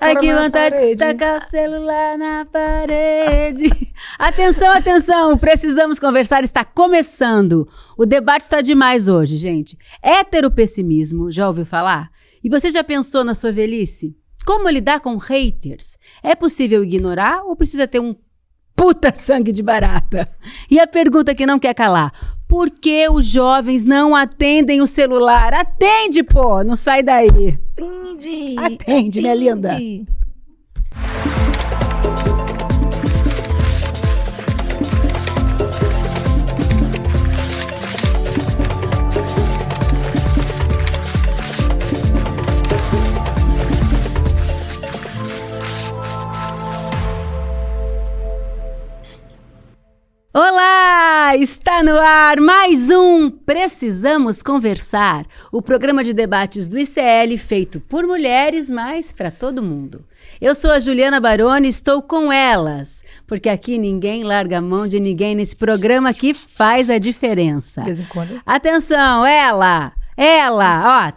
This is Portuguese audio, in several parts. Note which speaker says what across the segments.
Speaker 1: Ai, que vontade de tacar o celular na parede. Atenção, atenção, precisamos conversar, está começando. O debate está demais hoje, gente. Heteropessimismo, já ouviu falar? E você já pensou na sua velhice? Como lidar com haters? É possível ignorar ou precisa ter um puta sangue de barata? E a pergunta que não quer calar: por que os jovens não atendem o celular? Atende, pô! Não sai daí. Atende, minha linda. Olá! Está no ar mais um Precisamos Conversar, o programa de debates do ICL feito por mulheres, mas para todo mundo. Eu sou a Juliana Baroni e estou com elas, porque aqui ninguém larga a mão de ninguém nesse programa que faz a diferença.
Speaker 2: De vez em quando.
Speaker 1: Atenção, ela, ó,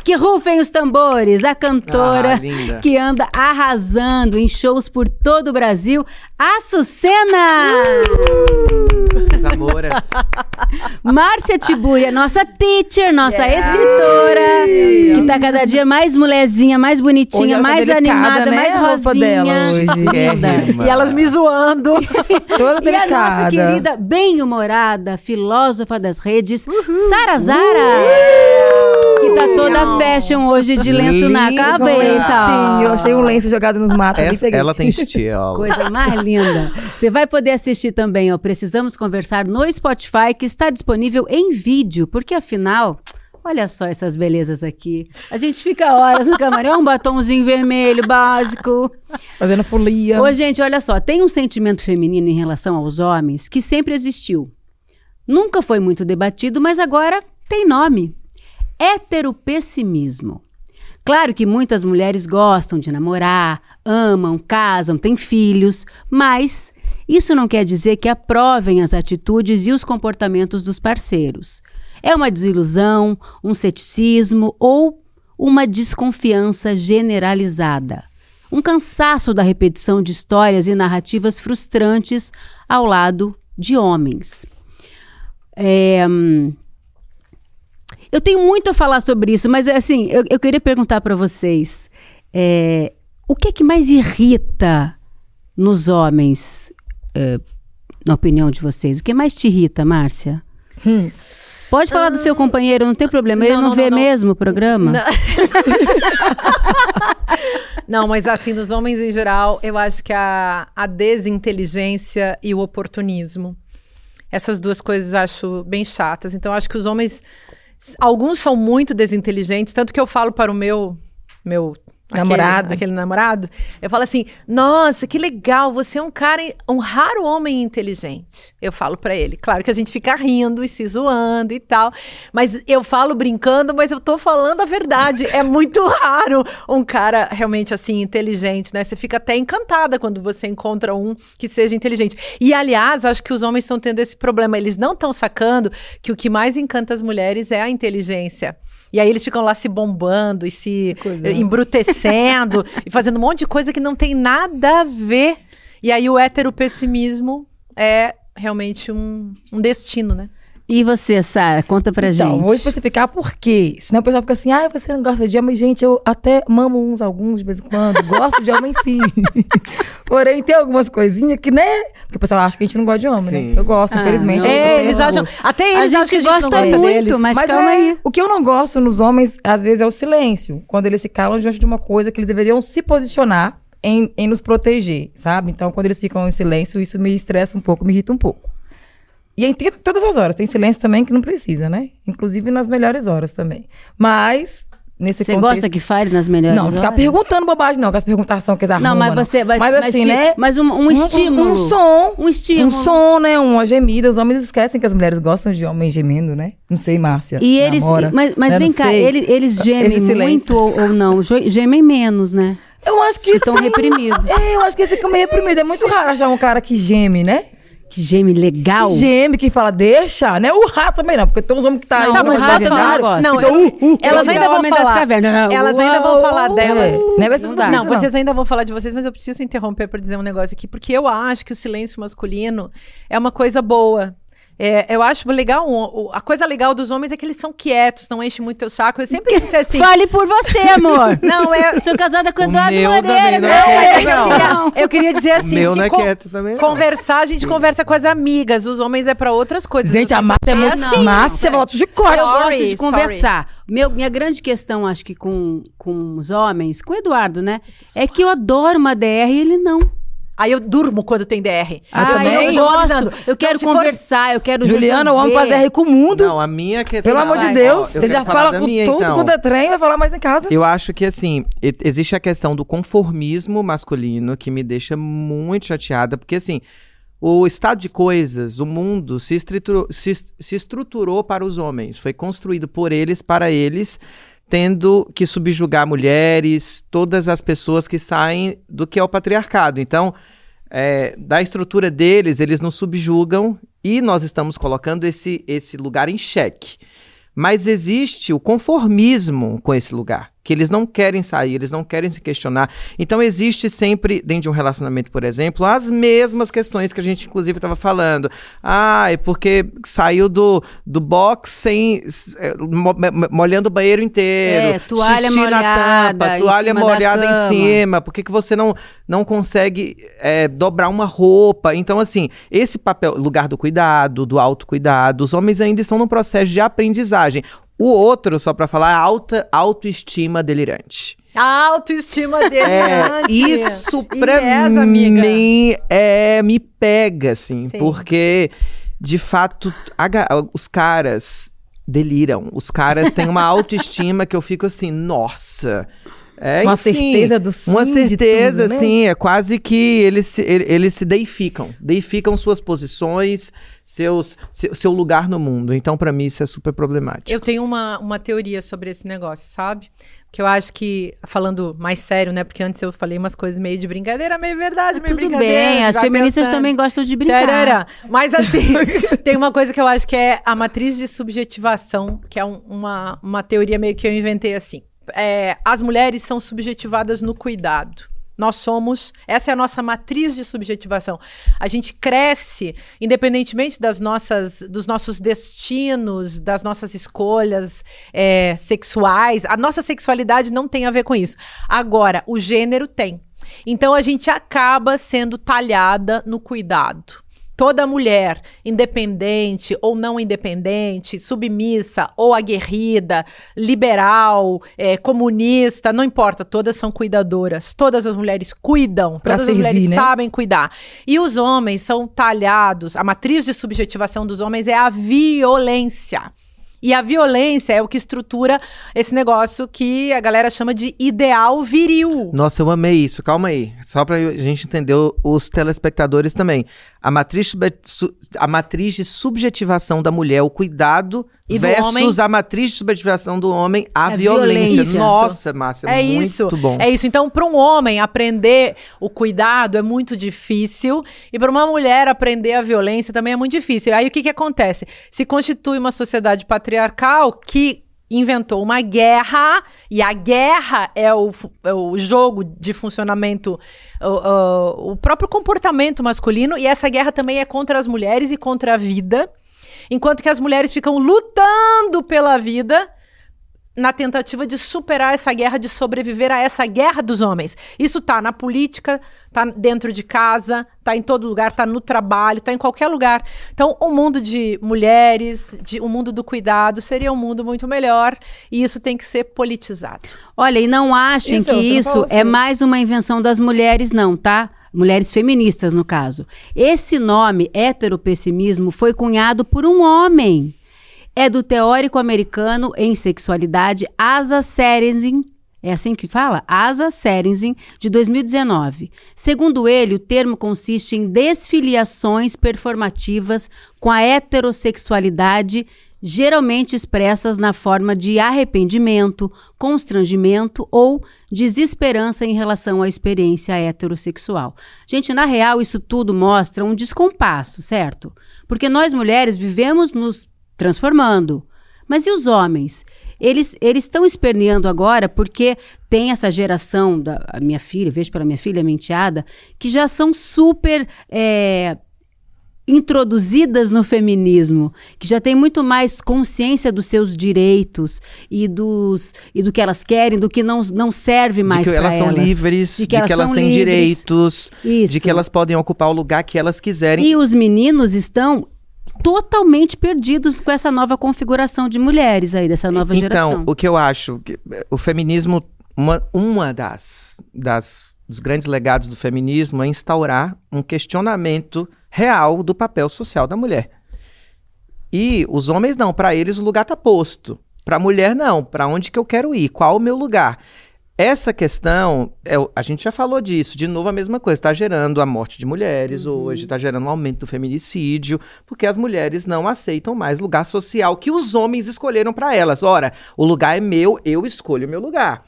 Speaker 1: que rufem os tambores, a cantora que anda arrasando em shows por todo o Brasil, Açucena!
Speaker 3: Amoras.
Speaker 1: Márcia Tiburi, nossa teacher, nossa escritora, que tá cada dia mais mulherzinha, mais bonitinha, mais animada,
Speaker 2: né?
Speaker 1: mais
Speaker 2: A roupa
Speaker 1: rosinha.
Speaker 2: dela hoje.
Speaker 1: E elas me zoando.
Speaker 2: Toda delicada.
Speaker 1: E a nossa querida, bem-humorada, filósofa das redes, Sara Zara. Que tá toda fashion hoje de lenço na cabeça.
Speaker 2: Sim, eu achei um lenço jogado nos matos.
Speaker 3: Ela tem estilo.
Speaker 1: Coisa mais linda. Você vai poder assistir também, ó. Precisamos Conversar no Spotify, que está disponível em vídeo, porque afinal, olha só essas belezas aqui. A gente fica horas no camarim, um batomzinho vermelho básico.
Speaker 2: Fazendo folia.
Speaker 1: Ô, gente, olha só, tem um sentimento feminino em relação aos homens que sempre existiu. Nunca foi muito debatido, mas agora tem nome: heteropessimismo. Claro que muitas mulheres gostam de namorar, amam, casam, têm filhos, mas isso não quer dizer que aprovem as atitudes e os comportamentos dos parceiros. É uma desilusão, um ceticismo ou uma desconfiança generalizada. Um cansaço da repetição de histórias e narrativas frustrantes ao lado de homens. Eu tenho muito a falar sobre isso, mas assim, eu queria perguntar para vocês, o que é que mais irrita nos homens, na opinião de vocês? O que mais te irrita, Márcia? Pode falar do seu companheiro, não tem problema, ele não vê mesmo o programa?
Speaker 4: Não. Não, mas assim, nos homens em geral, eu acho que a desinteligência e o oportunismo. Essas duas coisas acho bem chatas. Então, acho que os homens, alguns são muito desinteligentes, tanto que eu falo para o meu aquele namorado, eu falo assim: nossa, que legal, você é um raro homem inteligente. Eu falo pra ele. Claro que a gente fica rindo e se zoando e tal, mas eu falo brincando, mas eu tô falando a verdade. É muito raro um cara realmente assim inteligente, né? Você fica até encantada quando você encontra um que seja inteligente. E aliás, acho que os homens estão tendo esse problema, eles não estão sacando que o que mais encanta as mulheres é a inteligência. E aí eles ficam lá se bombando e se embrutecendo e fazendo um monte de coisa que não tem nada a ver. E aí o heteropessimismo é realmente um destino, né?
Speaker 1: E você, Sara, conta pra gente.
Speaker 2: Então, vou especificar por quê. Senão o pessoal fica assim: você não gosta de homem. Gente, eu até mamo alguns de vez em quando. Gosto de homem sim. Porém, tem algumas coisinhas que, né? Porque o pessoal acha que a gente não gosta de homem, né? Eu gosto, infelizmente.
Speaker 4: Eles acham, até eles acham que a gente
Speaker 1: gosta
Speaker 4: não gosta
Speaker 1: muito,
Speaker 4: deles.
Speaker 1: mas calma aí.
Speaker 2: O que eu não gosto nos homens, às vezes, é o silêncio. Quando eles se calam diante de uma coisa que eles deveriam se posicionar em nos proteger, sabe? Então, quando eles ficam em silêncio, isso me estressa um pouco, me irrita um pouco. E em todas as horas. Tem silêncio também que não precisa, né? Inclusive nas melhores horas também. Mas, nesse
Speaker 1: Você
Speaker 2: contexto...
Speaker 1: gosta que fale nas melhores horas?
Speaker 2: Não, ficar perguntando bobagem não, com as perguntações que eles arrumam.
Speaker 1: Não, mas você... Mas
Speaker 2: assim, né?
Speaker 1: Mas um estímulo.
Speaker 2: Um som.
Speaker 1: Um estímulo.
Speaker 2: Um som, né? Uma gemida. Os homens esquecem que as mulheres gostam de homens gemendo, né? Não sei, Márcia.
Speaker 1: E eles...
Speaker 2: Namora,
Speaker 1: mas vem cá, eles gemem muito ou não? Gemem menos, né?
Speaker 2: Eu acho que...
Speaker 1: Estão reprimidos.
Speaker 2: Eu acho que esse fica meio reprimido. É muito raro achar um cara que geme, né?
Speaker 1: Que geme legal.
Speaker 2: Que geme, que fala, deixa, né? O rato também não, porque tem uns homens que tá...
Speaker 1: Não,
Speaker 2: aí,
Speaker 1: mas
Speaker 2: mais
Speaker 1: rato eu não
Speaker 2: imaginário,
Speaker 1: gosto.
Speaker 4: Não,
Speaker 2: fica,
Speaker 4: elas ainda vão
Speaker 1: Homem das
Speaker 4: falar.
Speaker 1: cavernas.
Speaker 4: Elas ainda vão falar delas.
Speaker 2: Não é essas
Speaker 1: Não dá.
Speaker 4: Não, vocês ainda vão falar de vocês, mas eu preciso interromper para dizer um negócio aqui, porque eu acho que o silêncio masculino é uma coisa boa. Eu acho legal, a coisa legal dos homens é que eles são quietos, não enchem muito teu saco. Eu sempre disse assim...
Speaker 1: Fale por você, amor.
Speaker 4: Não,
Speaker 1: eu sou casada com o Eduardo
Speaker 3: meu
Speaker 1: Moreira.
Speaker 3: também não
Speaker 1: né?
Speaker 3: é quieto,
Speaker 4: eu queria dizer assim,
Speaker 3: O meu
Speaker 4: que
Speaker 3: não é quieto também.
Speaker 4: conversar, a gente conversa com as amigas, os homens é para outras coisas.
Speaker 2: Gente, a Márcia é muito...
Speaker 1: Não,
Speaker 2: Márcia,
Speaker 1: não,
Speaker 2: volta de
Speaker 1: Eu
Speaker 2: corte.
Speaker 1: gosto
Speaker 4: Sorry,
Speaker 1: de conversar. Minha grande questão, acho que com os homens, com o Eduardo, né? É que eu adoro uma DR e ele não.
Speaker 4: Aí eu durmo quando tem DR.
Speaker 2: também
Speaker 1: eu
Speaker 4: já vou
Speaker 1: gosto.
Speaker 4: avisando.
Speaker 1: Eu quero
Speaker 4: Não, se for-
Speaker 1: conversar, eu quero
Speaker 2: Juliana, o homem faz
Speaker 1: resolver.
Speaker 2: DR com o mundo.
Speaker 3: Não, a minha questão...
Speaker 2: Pelo amor de
Speaker 1: vai.
Speaker 2: Deus.
Speaker 3: Ó, eu
Speaker 2: Ele já
Speaker 3: quero falar
Speaker 2: fala
Speaker 3: da
Speaker 2: com
Speaker 3: minha,
Speaker 2: tudo
Speaker 3: então.
Speaker 2: quando é trem, vai falar mais em casa.
Speaker 3: Eu acho que, assim, existe a questão do conformismo masculino que me deixa muito chateada, porque, assim, o estado de coisas, o mundo se estruturou para os homens, foi construído por eles, para eles, tendo que subjugar mulheres, todas as pessoas que saem do que é o patriarcado. Então, da estrutura deles, eles nos subjugam e nós estamos colocando esse lugar em xeque. Mas existe o conformismo com esse lugar, que eles não querem sair, eles não querem se questionar. Então existe sempre, dentro de um relacionamento, por exemplo, as mesmas questões que a gente inclusive estava falando. É porque saiu do box molhando o banheiro inteiro.
Speaker 1: Toalha
Speaker 3: xixi
Speaker 1: molhada
Speaker 3: na tampa,
Speaker 1: em
Speaker 3: toalha
Speaker 1: cima da
Speaker 3: molhada em
Speaker 1: cama.
Speaker 3: cima. Por que você não consegue dobrar uma roupa? Então, assim, esse papel, lugar do cuidado, do autocuidado, os homens ainda estão num processo de aprendizagem. O outro, só pra falar, é autoestima delirante.
Speaker 4: A autoestima dele.
Speaker 3: Isso pra
Speaker 4: Yes, amiga.
Speaker 3: mim me pega, assim,
Speaker 4: Sim.
Speaker 3: porque, de fato, os caras deliram. Os caras têm uma autoestima que eu fico assim, nossa...
Speaker 2: Uma
Speaker 3: enfim,
Speaker 2: certeza do sim,
Speaker 3: uma
Speaker 2: de
Speaker 3: certeza,
Speaker 2: tudo, né?
Speaker 3: sim, é quase que eles se deificam suas posições, seu lugar no mundo. Então, pra mim, isso é super problemático.
Speaker 4: Eu tenho uma teoria sobre esse negócio, sabe? Que eu acho que, falando mais sério, né? Porque antes eu falei umas coisas meio de brincadeira, meio verdade, meio
Speaker 1: Tudo
Speaker 4: brincadeira.
Speaker 1: bem,
Speaker 4: a gente
Speaker 1: as
Speaker 4: vai
Speaker 1: feministas
Speaker 4: pensando.
Speaker 1: também gostam de brincar.
Speaker 4: Tarará. Mas assim, tem uma coisa que eu acho que é a matriz de subjetivação, que é uma teoria meio que eu inventei assim. As mulheres são subjetivadas no cuidado. Essa é a nossa matriz de subjetivação. A gente cresce, independentemente dos nossos destinos, das nossas escolhas sexuais. A nossa sexualidade não tem a ver com isso. Agora, o gênero tem. Então, a gente acaba sendo talhada no cuidado. Toda mulher, independente ou não independente, submissa ou aguerrida, liberal, comunista, não importa, todas são cuidadoras. Todas as mulheres cuidam,
Speaker 2: Pra
Speaker 4: todas as
Speaker 2: servir,
Speaker 4: mulheres
Speaker 2: né?
Speaker 4: sabem cuidar. E os homens são talhados, a matriz de subjetivação dos homens é a violência. E a violência é o que estrutura esse negócio que a galera chama de ideal viril.
Speaker 3: Nossa, eu amei isso. Calma aí. Só pra gente entender os telespectadores também. A matriz de subjetivação da mulher, o cuidado,
Speaker 4: E do
Speaker 3: versus
Speaker 4: homem?
Speaker 3: a matriz de subjetivação do homem, a
Speaker 1: É
Speaker 3: violência.
Speaker 1: violência.
Speaker 3: Nossa, Márcia,
Speaker 4: É
Speaker 3: muito
Speaker 4: isso.
Speaker 3: bom.
Speaker 4: É isso. Então, para um homem aprender o cuidado é muito difícil e para uma mulher aprender a violência também é muito difícil. Aí o que acontece? Se constitui uma sociedade patriarcal que inventou uma guerra, e a guerra é o jogo de funcionamento, o próprio comportamento masculino, e essa guerra também é contra as mulheres e contra a vida, enquanto que as mulheres ficam lutando pela vida na tentativa de superar essa guerra, de sobreviver a essa guerra dos homens. Isso tá na política, tá dentro de casa, tá em todo lugar, tá no trabalho, tá em qualquer lugar. Então, o mundo de mulheres, o mundo do cuidado, seria um mundo muito melhor, e isso tem que ser politizado.
Speaker 1: Olha, e não achem
Speaker 2: Isso,
Speaker 1: que
Speaker 2: você não
Speaker 1: isso
Speaker 2: falou
Speaker 1: é
Speaker 2: assim.
Speaker 1: mais uma invenção das mulheres, não, tá? Mulheres feministas, no caso. Esse nome, heteropessimismo, foi cunhado por um homem. É do teórico americano em sexualidade Asa Serenzin. é assim que fala? Asa Sørensen, de 2019. Segundo ele, o termo consiste em desfiliações performativas com a heterossexualidade, geralmente expressas na forma de arrependimento, constrangimento ou desesperança em relação à experiência heterossexual. Gente, na real, isso tudo mostra um descompasso, certo? Porque nós mulheres vivemos nos transformando. Mas e os homens? Eles estão esperneando agora porque tem essa geração da minha filha, vejo pela minha filha, minha enteada, que já são super introduzidas no feminismo, que já tem muito mais consciência dos seus direitos e do que elas querem, do que não serve mais para elas.
Speaker 3: De que elas são livres, de que elas têm direitos, de que elas podem ocupar o lugar que elas quiserem.
Speaker 1: E os meninos estão totalmente perdidos com essa nova configuração de mulheres aí, dessa nova geração.
Speaker 3: Então, o que eu acho, o feminismo, dos grandes legados do feminismo é instaurar um questionamento real do papel social da mulher. E os homens não, para eles o lugar está posto. Para a mulher não, para onde que eu quero ir, qual o meu lugar? Essa questão, a gente já falou disso, de novo a mesma coisa, está gerando a morte de mulheres hoje, está gerando um aumento do feminicídio, porque as mulheres não aceitam mais lugar social que os homens escolheram para elas. Ora, o lugar é meu, eu escolho o meu lugar.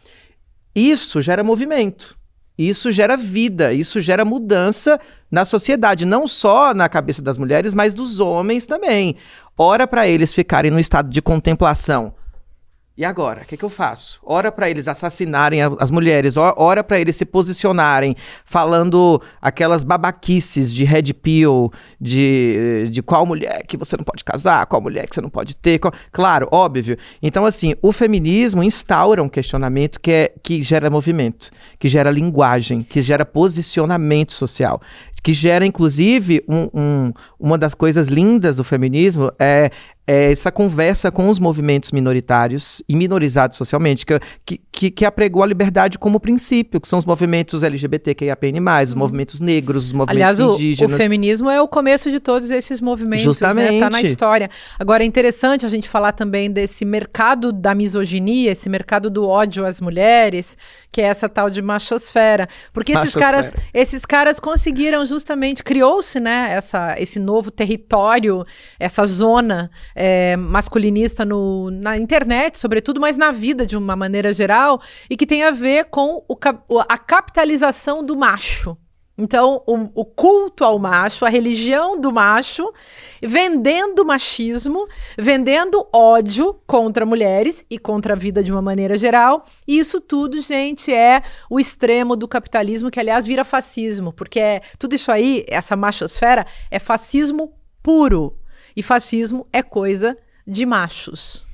Speaker 3: Isso gera movimento, isso gera vida, isso gera mudança na sociedade, não só na cabeça das mulheres, mas dos homens também. Ora para eles ficarem no estado de contemplação. E agora, o que eu faço? Ora para eles assassinarem as mulheres, ora para eles se posicionarem, falando aquelas babaquices de red pill, de qual mulher que você não pode casar, qual mulher que você não pode ter. Claro, óbvio. Então, assim, o feminismo instaura um questionamento que gera movimento, que gera linguagem, que gera posicionamento social, que gera, inclusive, uma das coisas lindas do feminismo é essa conversa com os movimentos minoritários e minorizados socialmente, que apregou a liberdade como princípio, que são os movimentos LGBTQIAPN+, os movimentos negros, os movimentos indígenas.
Speaker 4: Aliás, o feminismo é o começo de todos esses movimentos,
Speaker 3: justamente,
Speaker 4: né? Tá na história. Agora, é interessante a gente falar também desse mercado da misoginia, esse mercado do ódio às mulheres, que é essa tal de machosfera. Porque esses caras conseguiram justamente, criou-se, né, esse novo território, essa zona masculinista na internet, sobretudo, mas na vida de uma maneira geral, e que tem a ver com a capitalização do macho. Então, o culto ao macho, a religião do macho, vendendo machismo, vendendo ódio contra mulheres e contra a vida de uma maneira geral. E isso tudo, gente, é o extremo do capitalismo, que, aliás, vira fascismo, porque tudo isso aí, essa machosfera, é fascismo puro. E fascismo é coisa de machos.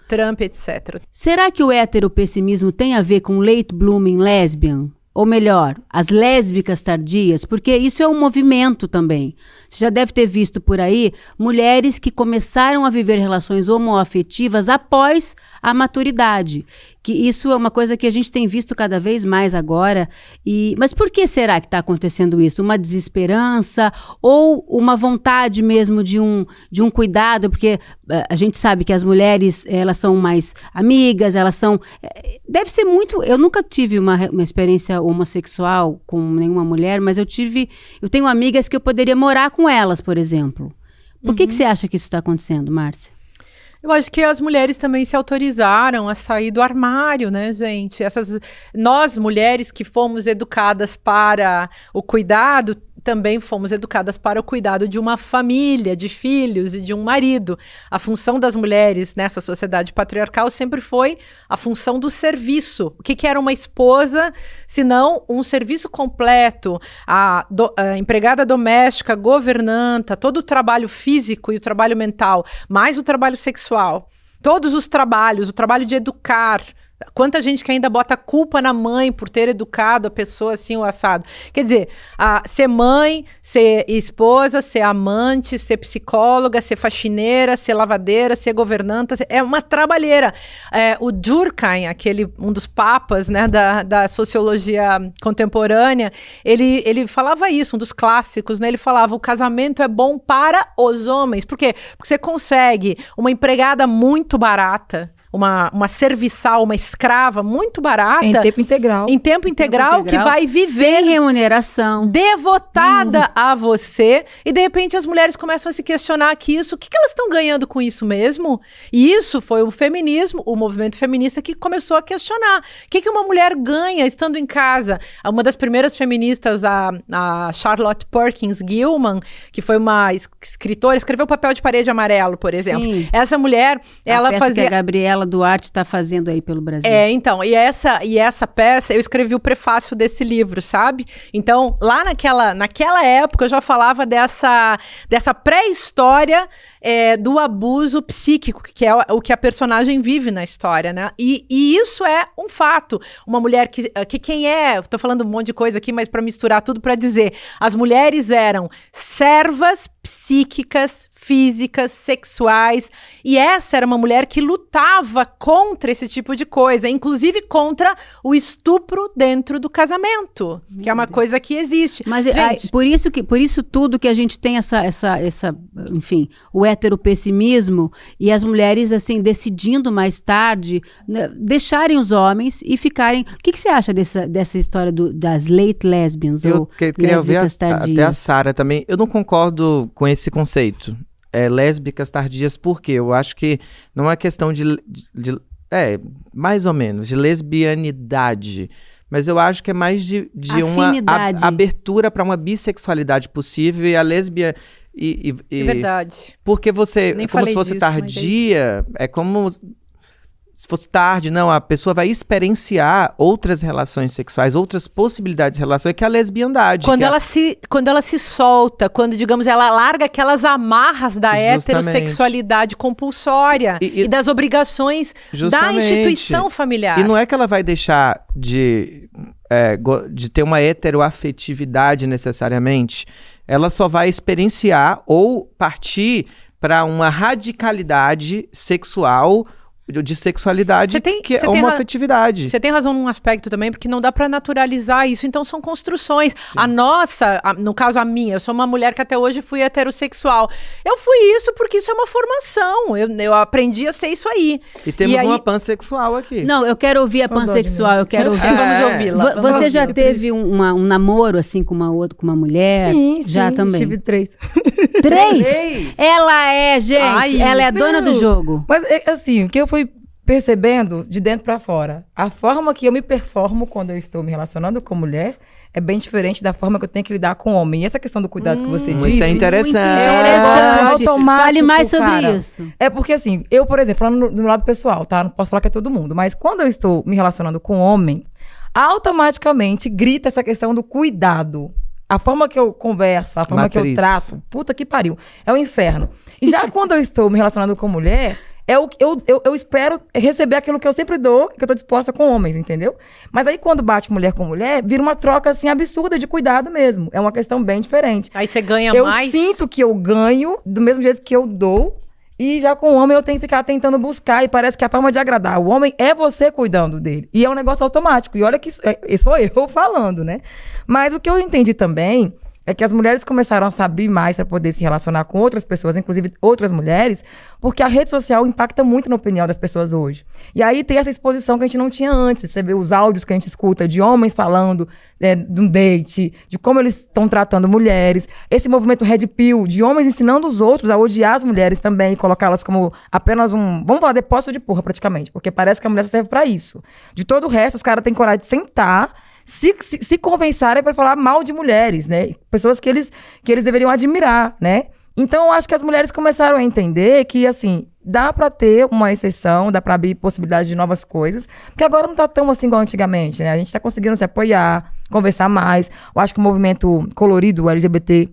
Speaker 4: Trump, etc.
Speaker 1: Será que o heteropessimismo tem a ver com late blooming lesbian? Ou melhor, as lésbicas tardias? Porque isso é um movimento também. Você já deve ter visto por aí mulheres que começaram a viver relações homoafetivas após a maturidade. Que isso é uma coisa que a gente tem visto cada vez mais agora. Mas por que será que está acontecendo isso? Uma desesperança ou uma vontade mesmo de um cuidado? Porque a gente sabe que as mulheres, elas são mais amigas, elas são... Deve ser muito... Eu nunca tive uma experiência homossexual com nenhuma mulher, mas eu tenho amigas que eu poderia morar com elas, por exemplo. Por que você acha que isso está acontecendo, Márcia?
Speaker 4: Eu acho que as mulheres também se autorizaram a sair do armário, né, gente? Nós, mulheres que fomos educadas para o cuidado, também fomos educadas para o cuidado de uma família, de filhos e de um marido. A função das mulheres nessa sociedade patriarcal sempre foi a função do serviço. O que era uma esposa, se não um serviço completo? A empregada doméstica, governanta, todo o trabalho físico e o trabalho mental, mais o trabalho sexual. Todos os trabalhos, o trabalho de educar. Quanta gente que ainda bota culpa na mãe por ter educado a pessoa assim, o assado. Quer dizer, ser mãe, ser esposa, ser amante, ser psicóloga, ser faxineira, ser lavadeira, ser governanta, é uma trabalheira. O Durkheim, um dos papas, né, da sociologia contemporânea, ele falava isso, um dos clássicos, né? Ele falava, o casamento é bom para os homens. Por quê? Porque você consegue uma empregada muito barata, uma serviçal, uma escrava muito barata.
Speaker 2: Em tempo integral.
Speaker 4: Em tempo integral, que vai viver
Speaker 1: sem remuneração,
Speaker 4: devotada a você, e de repente as mulheres começam a se questionar que o que elas estão ganhando com isso mesmo? E isso foi o feminismo, o movimento feminista que começou a questionar. O que uma mulher ganha estando em casa? Uma das primeiras feministas, a Charlotte Perkins Gilman, que foi uma escritora, escreveu Papel de Parede Amarelo, por exemplo.
Speaker 1: Sim.
Speaker 4: Essa mulher, ela
Speaker 1: peça
Speaker 4: fazia...
Speaker 1: que a Gabriela Duarte está fazendo aí pelo Brasil.
Speaker 4: Então, e essa peça, eu escrevi o prefácio desse livro, sabe? Então, lá naquela época, eu já falava dessa pré-história do abuso psíquico, que é o que a personagem vive na história, né? E isso é um fato. Uma mulher que quem é... Tô falando um monte de coisa aqui, mas para misturar tudo, para dizer, as mulheres eram servas psíquicas, físicas, sexuais, e essa era uma mulher que lutava contra esse tipo de coisa, inclusive contra o estupro dentro do casamento, que é uma coisa que existe.
Speaker 1: Mas
Speaker 4: gente,
Speaker 1: por isso tudo que a gente tem enfim, o heteropessimismo e as mulheres assim decidindo mais tarde, né, deixarem os homens e ficarem. O que você acha dessa história das late lesbians
Speaker 3: Eu
Speaker 1: ou
Speaker 3: queria ouvir
Speaker 1: lésbicas tardias?
Speaker 3: até a Sara também. Eu não concordo com esse conceito. Lésbicas tardias, por quê? Eu acho que não é questão mais ou menos, de lesbianidade. Mas eu acho que é mais de uma abertura para uma bissexualidade possível, e a lésbia...
Speaker 4: É verdade.
Speaker 3: Porque você,
Speaker 4: Nem
Speaker 3: como se fosse
Speaker 4: disso,
Speaker 3: tardia, é como se fosse tarde, não, a pessoa vai experienciar outras relações sexuais, outras possibilidades de relação, que é a lesbiandade.
Speaker 4: Quando ela se solta, quando, digamos, ela larga aquelas amarras da heterossexualidade compulsória e das obrigações da instituição familiar.
Speaker 3: E não é que ela vai deixar de ter uma heteroafetividade necessariamente, ela só vai experienciar ou partir para uma radicalidade sexual, de sexualidade, que é uma afetividade.
Speaker 4: Você tem razão num aspecto também, porque não dá pra naturalizar isso, então são construções. Sim. No caso a minha, eu sou uma mulher que até hoje fui heterossexual. Eu fui isso porque isso é uma formação, eu aprendi a ser isso aí.
Speaker 3: E temos uma pansexual aqui.
Speaker 1: Não, eu quero ouvir a pansexual, eu quero ouvir.
Speaker 4: Vamos ouvi-la.
Speaker 1: Você já teve um namoro assim com uma mulher?
Speaker 2: Sim,
Speaker 1: já também.
Speaker 2: Tive 3.
Speaker 1: 3? Ela é, gente, ela é dona do jogo.
Speaker 2: Mas assim, o que eu fui percebendo de dentro pra fora, a forma que eu me performo quando eu estou me relacionando com mulher é bem diferente da forma que eu tenho que lidar com homem. E essa questão do cuidado que você disse...
Speaker 3: Isso é interessante.
Speaker 1: Fale mais sobre isso.
Speaker 2: É porque assim, eu, por exemplo, falando do lado pessoal, tá? Não posso falar que é todo mundo. Mas quando eu estou me relacionando com homem, automaticamente grita essa questão do cuidado. A forma que eu converso, a forma que eu trato, puta que pariu, é o inferno. E já quando eu estou me relacionando com mulher... Eu espero receber aquilo que eu sempre dou, que eu tô disposta com homens, entendeu? Mas aí quando bate mulher com mulher, vira uma troca assim absurda de cuidado mesmo. É uma questão bem diferente.
Speaker 4: Aí você ganha mais.
Speaker 2: Eu sinto que eu ganho do mesmo jeito que eu dou. E já com o homem eu tenho que ficar tentando buscar. E parece que a forma de agradar o homem é você cuidando dele. E é um negócio automático. E olha que sou eu falando, né? Mas o que eu entendi também... é que as mulheres começaram a se abrir mais para poder se relacionar com outras pessoas, inclusive outras mulheres, porque a rede social impacta muito na opinião das pessoas hoje. E aí tem essa exposição que a gente não tinha antes. Você vê os áudios que a gente escuta de homens falando de um date, de como eles estão tratando mulheres. Esse movimento Red Pill, de homens ensinando os outros a odiar as mulheres também, e colocá-las como apenas vamos falar, depósito de porra praticamente, porque parece que a mulher serve para isso. De todo o resto, os caras têm coragem de sentar, se convencerem para falar mal de mulheres, né? Pessoas que eles deveriam admirar, né? Então, eu acho que as mulheres começaram a entender que, assim, dá para ter uma exceção, dá para abrir possibilidades de novas coisas, porque agora não tá tão assim igual antigamente, né? A gente tá conseguindo se apoiar, conversar mais. Eu acho que o movimento colorido, o LGBT,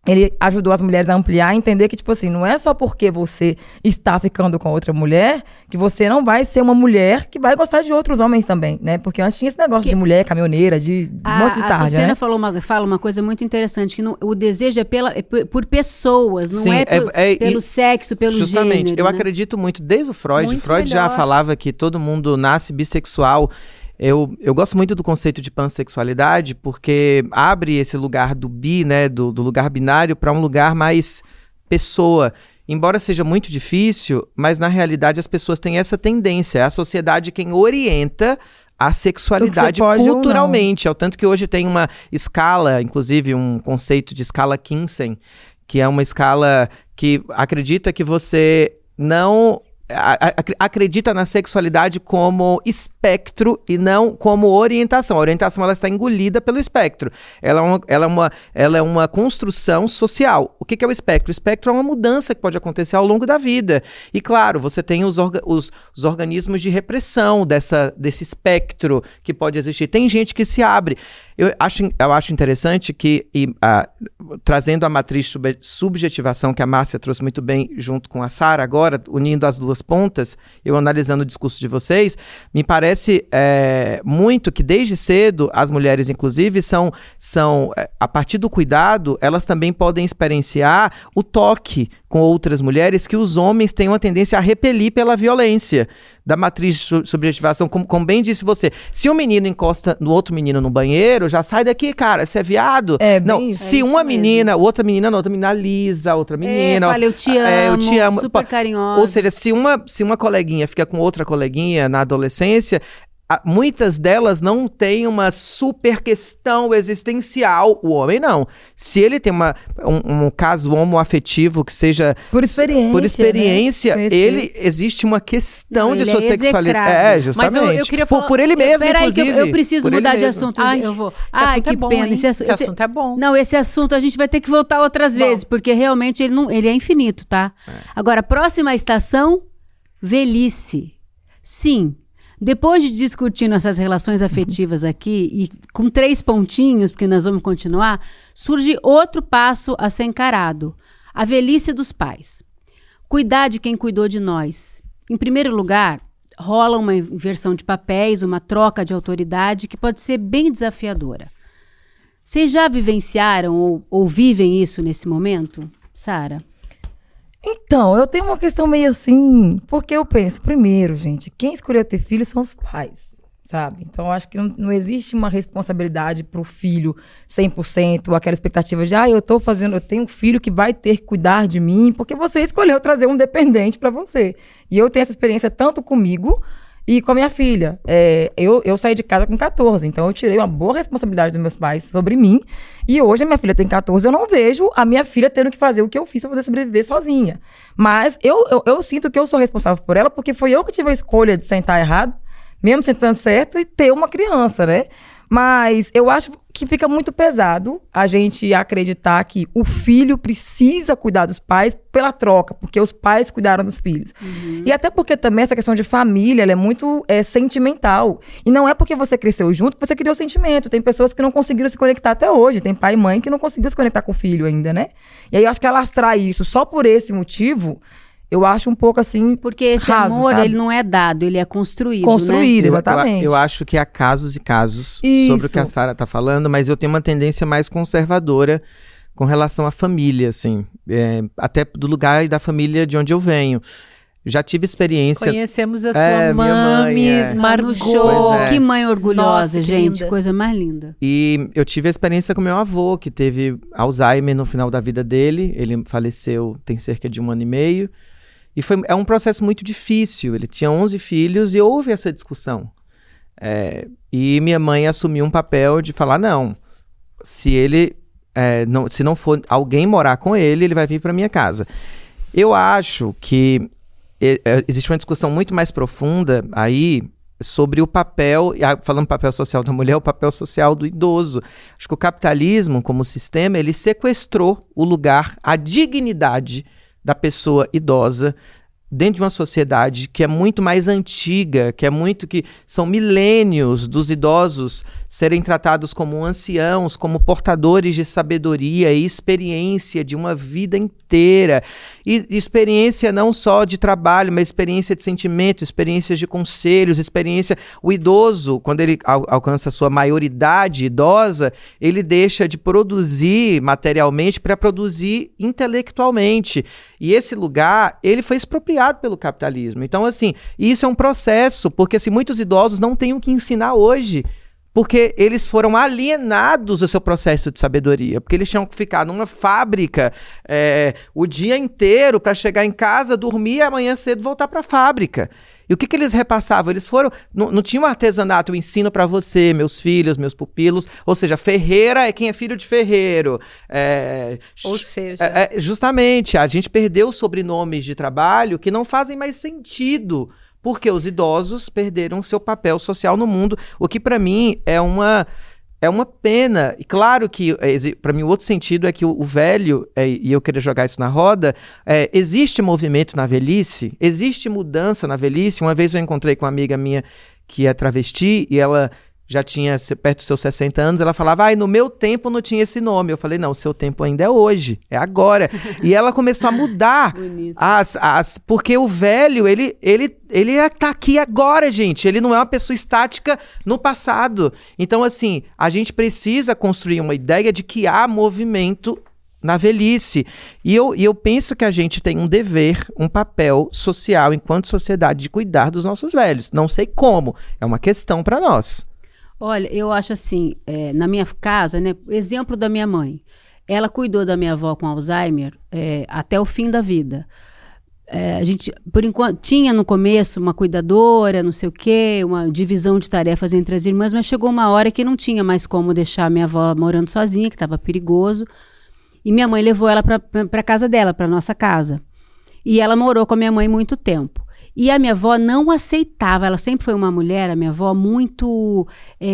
Speaker 2: ele ajudou as mulheres a ampliar, a entender que, tipo assim, não é só porque você está ficando com outra mulher que você não vai ser uma mulher que vai gostar de outros homens também, né? Porque antes tinha esse negócio de mulher caminhoneira, de um monte de tarde, né?
Speaker 1: A Sucena fala uma coisa muito interessante, que o desejo é por pessoas, não pelo sexo, pelo
Speaker 3: justamente,
Speaker 1: gênero.
Speaker 3: Eu
Speaker 1: né?
Speaker 3: acredito muito, desde o Freud.
Speaker 1: Muito
Speaker 3: Freud
Speaker 1: melhor.
Speaker 3: já falava que todo mundo nasce bissexual. Eu gosto muito do conceito de pansexualidade, porque abre esse lugar do bi, né, do lugar binário, para um lugar mais pessoa. embora seja muito difícil, mas na realidade as pessoas têm essa tendência. É a sociedade quem orienta a sexualidade culturalmente. É o tanto que hoje tem uma escala, inclusive um conceito de escala Kinsey, que é uma escala que acredita que você não... acredita na sexualidade como espectro e não como orientação. A orientação ela está engolida pelo espectro. Ela é uma construção social. O que é o espectro? O espectro é uma mudança que pode acontecer ao longo da vida. E claro, você tem os organismos de repressão desse espectro que pode existir. Tem gente que se abre. Eu acho interessante que, trazendo a matriz subjetivação que a Márcia trouxe muito bem junto com a Sara, agora, unindo as duas pontas, eu analisando o discurso de vocês, me parece muito que desde cedo, as mulheres, inclusive, a partir do cuidado, elas também podem experienciar o toque com outras mulheres que os homens têm uma tendência a repelir pela violência da matriz de subjetivação, como bem disse você. Se um menino encosta no outro menino no banheiro, já sai daqui, cara, você é viado. Não, se uma menina, outra menina alisa, outra menina...
Speaker 1: fala, eu te amo, super carinhosa.
Speaker 3: Ou seja, se uma coleguinha fica com outra coleguinha na adolescência, muitas delas não têm uma super questão existencial. O homem não. Se ele tem um caso homoafetivo que seja... Por experiência,
Speaker 2: né?
Speaker 3: Existe uma questão de sua sexualidade. Justamente.
Speaker 4: Mas eu queria falar...
Speaker 3: Por ele mesmo, inclusive.
Speaker 1: Eu preciso mudar de assunto. Eu vou.
Speaker 4: Que pena. Esse assunto é bom.
Speaker 1: Não, esse assunto a gente vai ter que voltar outras vezes, porque realmente ele é infinito, tá? Agora, próxima estação, velhice. Sim. Depois de discutir nossas relações afetivas aqui, e com 3 pontinhos, porque nós vamos continuar, surge outro passo a ser encarado: a velhice dos pais. Cuidar de quem cuidou de nós. Em primeiro lugar, rola uma inversão de papéis, uma troca de autoridade que pode ser bem desafiadora. Vocês já vivenciaram ou vivem isso nesse momento, Sara?
Speaker 2: Então, eu tenho uma questão meio assim, porque eu penso, primeiro, gente, quem escolheu ter filho são os pais, sabe? Então, eu acho que não existe uma responsabilidade pro filho 100%, aquela expectativa de, eu tenho um filho que vai ter que cuidar de mim, porque você escolheu trazer um dependente pra você. E eu tenho essa experiência tanto comigo e com a minha filha. Eu saí de casa com 14, então eu tirei uma boa responsabilidade dos meus pais sobre mim. E hoje a minha filha tem 14, eu não vejo a minha filha tendo que fazer o que eu fiz pra poder sobreviver sozinha. Mas eu sinto que eu sou responsável por ela, porque foi eu que tive a escolha de sentar errado, mesmo sentando certo, e ter uma criança, né? Mas eu acho que fica muito pesado a gente acreditar que o filho precisa cuidar dos pais pela troca, porque os pais cuidaram dos filhos. E até porque também essa questão de família, ela é muito sentimental. E não é porque você cresceu junto que você criou sentimento. Tem pessoas que não conseguiram se conectar até hoje. Tem pai e mãe que não conseguiram se conectar com o filho ainda, né? E aí eu acho que alastrar isso só por esse motivo... Eu acho um pouco assim,
Speaker 1: porque esse
Speaker 2: raso,
Speaker 1: amor,
Speaker 2: sabe?
Speaker 1: ele não é dado, ele é construído,
Speaker 2: Construído, né? Exatamente.
Speaker 3: Eu acho que há casos e casos
Speaker 2: Isso.
Speaker 3: sobre o que a Sara está falando, mas eu tenho uma tendência mais conservadora com relação à família, assim. Até do lugar e da família de onde eu venho. Já tive experiência...
Speaker 4: Conhecemos a sua Mamis, Margot.
Speaker 1: Que mãe orgulhosa,
Speaker 4: Nossa,
Speaker 1: gente.
Speaker 4: linda.
Speaker 1: Coisa mais linda.
Speaker 3: E eu tive a experiência com meu avô, que teve Alzheimer no final da vida dele. Ele faleceu tem cerca de 1 ano e meio. E é um processo muito difícil. Ele tinha 11 filhos e houve essa discussão. E minha mãe assumiu um papel de falar, não, se não for alguém morar com ele, ele vai vir para minha casa. Eu acho que existe uma discussão muito mais profunda aí sobre o papel, falando papel social da mulher, o papel social do idoso. Acho que o capitalismo, como sistema, ele sequestrou o lugar, a dignidade da pessoa idosa dentro de uma sociedade que é muito mais antiga, que são milênios dos idosos serem tratados como anciãos, como portadores de sabedoria e experiência de uma vida inteira. E experiência não só de trabalho, mas experiência de sentimento, experiências de conselhos, o idoso, quando ele alcança a sua maioridade idosa, ele deixa de produzir materialmente para produzir intelectualmente. E esse lugar, ele foi expropriado pelo capitalismo. Então, assim, isso é um processo, porque assim, muitos idosos não têm o que ensinar hoje porque eles foram alienados do seu processo de sabedoria, porque eles tinham que ficar numa fábrica o dia inteiro para chegar em casa, dormir e amanhã cedo voltar para a fábrica. E o que eles repassavam? Eles foram... Não tinha um artesanato, eu ensino para você, meus filhos, meus pupilos. Ou seja, ferreira é quem é filho de ferreiro.
Speaker 4: Ou seja...
Speaker 3: Justamente, a gente perdeu sobrenomes de trabalho que não fazem mais sentido, porque os idosos perderam seu papel social no mundo, o que para mim é uma pena. E claro que, para mim, o outro sentido é que o velho, e eu queria jogar isso na roda, existe movimento na velhice, existe mudança na velhice. Uma vez eu encontrei com uma amiga minha que é travesti, e ela já tinha perto dos seus 60 anos, ela falava, no meu tempo não tinha esse nome. Eu falei, não, o seu tempo ainda é hoje, é agora. E ela começou a mudar, porque o velho, ele tá aqui agora, gente. Ele não é uma pessoa estática no passado. Então, assim, a gente precisa construir uma ideia de que há movimento na velhice. E eu penso que a gente tem um dever, um papel social, enquanto sociedade, de cuidar dos nossos velhos. Não sei como, é uma questão para nós.
Speaker 1: Olha, eu acho assim, na minha casa, né, exemplo da minha mãe, ela cuidou da minha avó com Alzheimer até o fim da vida. A gente, por enquanto, tinha no começo uma cuidadora, não sei o quê, uma divisão de tarefas entre as irmãs, mas chegou uma hora que não tinha mais como deixar a minha avó morando sozinha, que estava perigoso, e minha mãe levou ela para casa dela, para nossa casa. E ela morou com a minha mãe muito tempo. E a minha avó não aceitava, ela sempre foi uma mulher, a minha avó, muito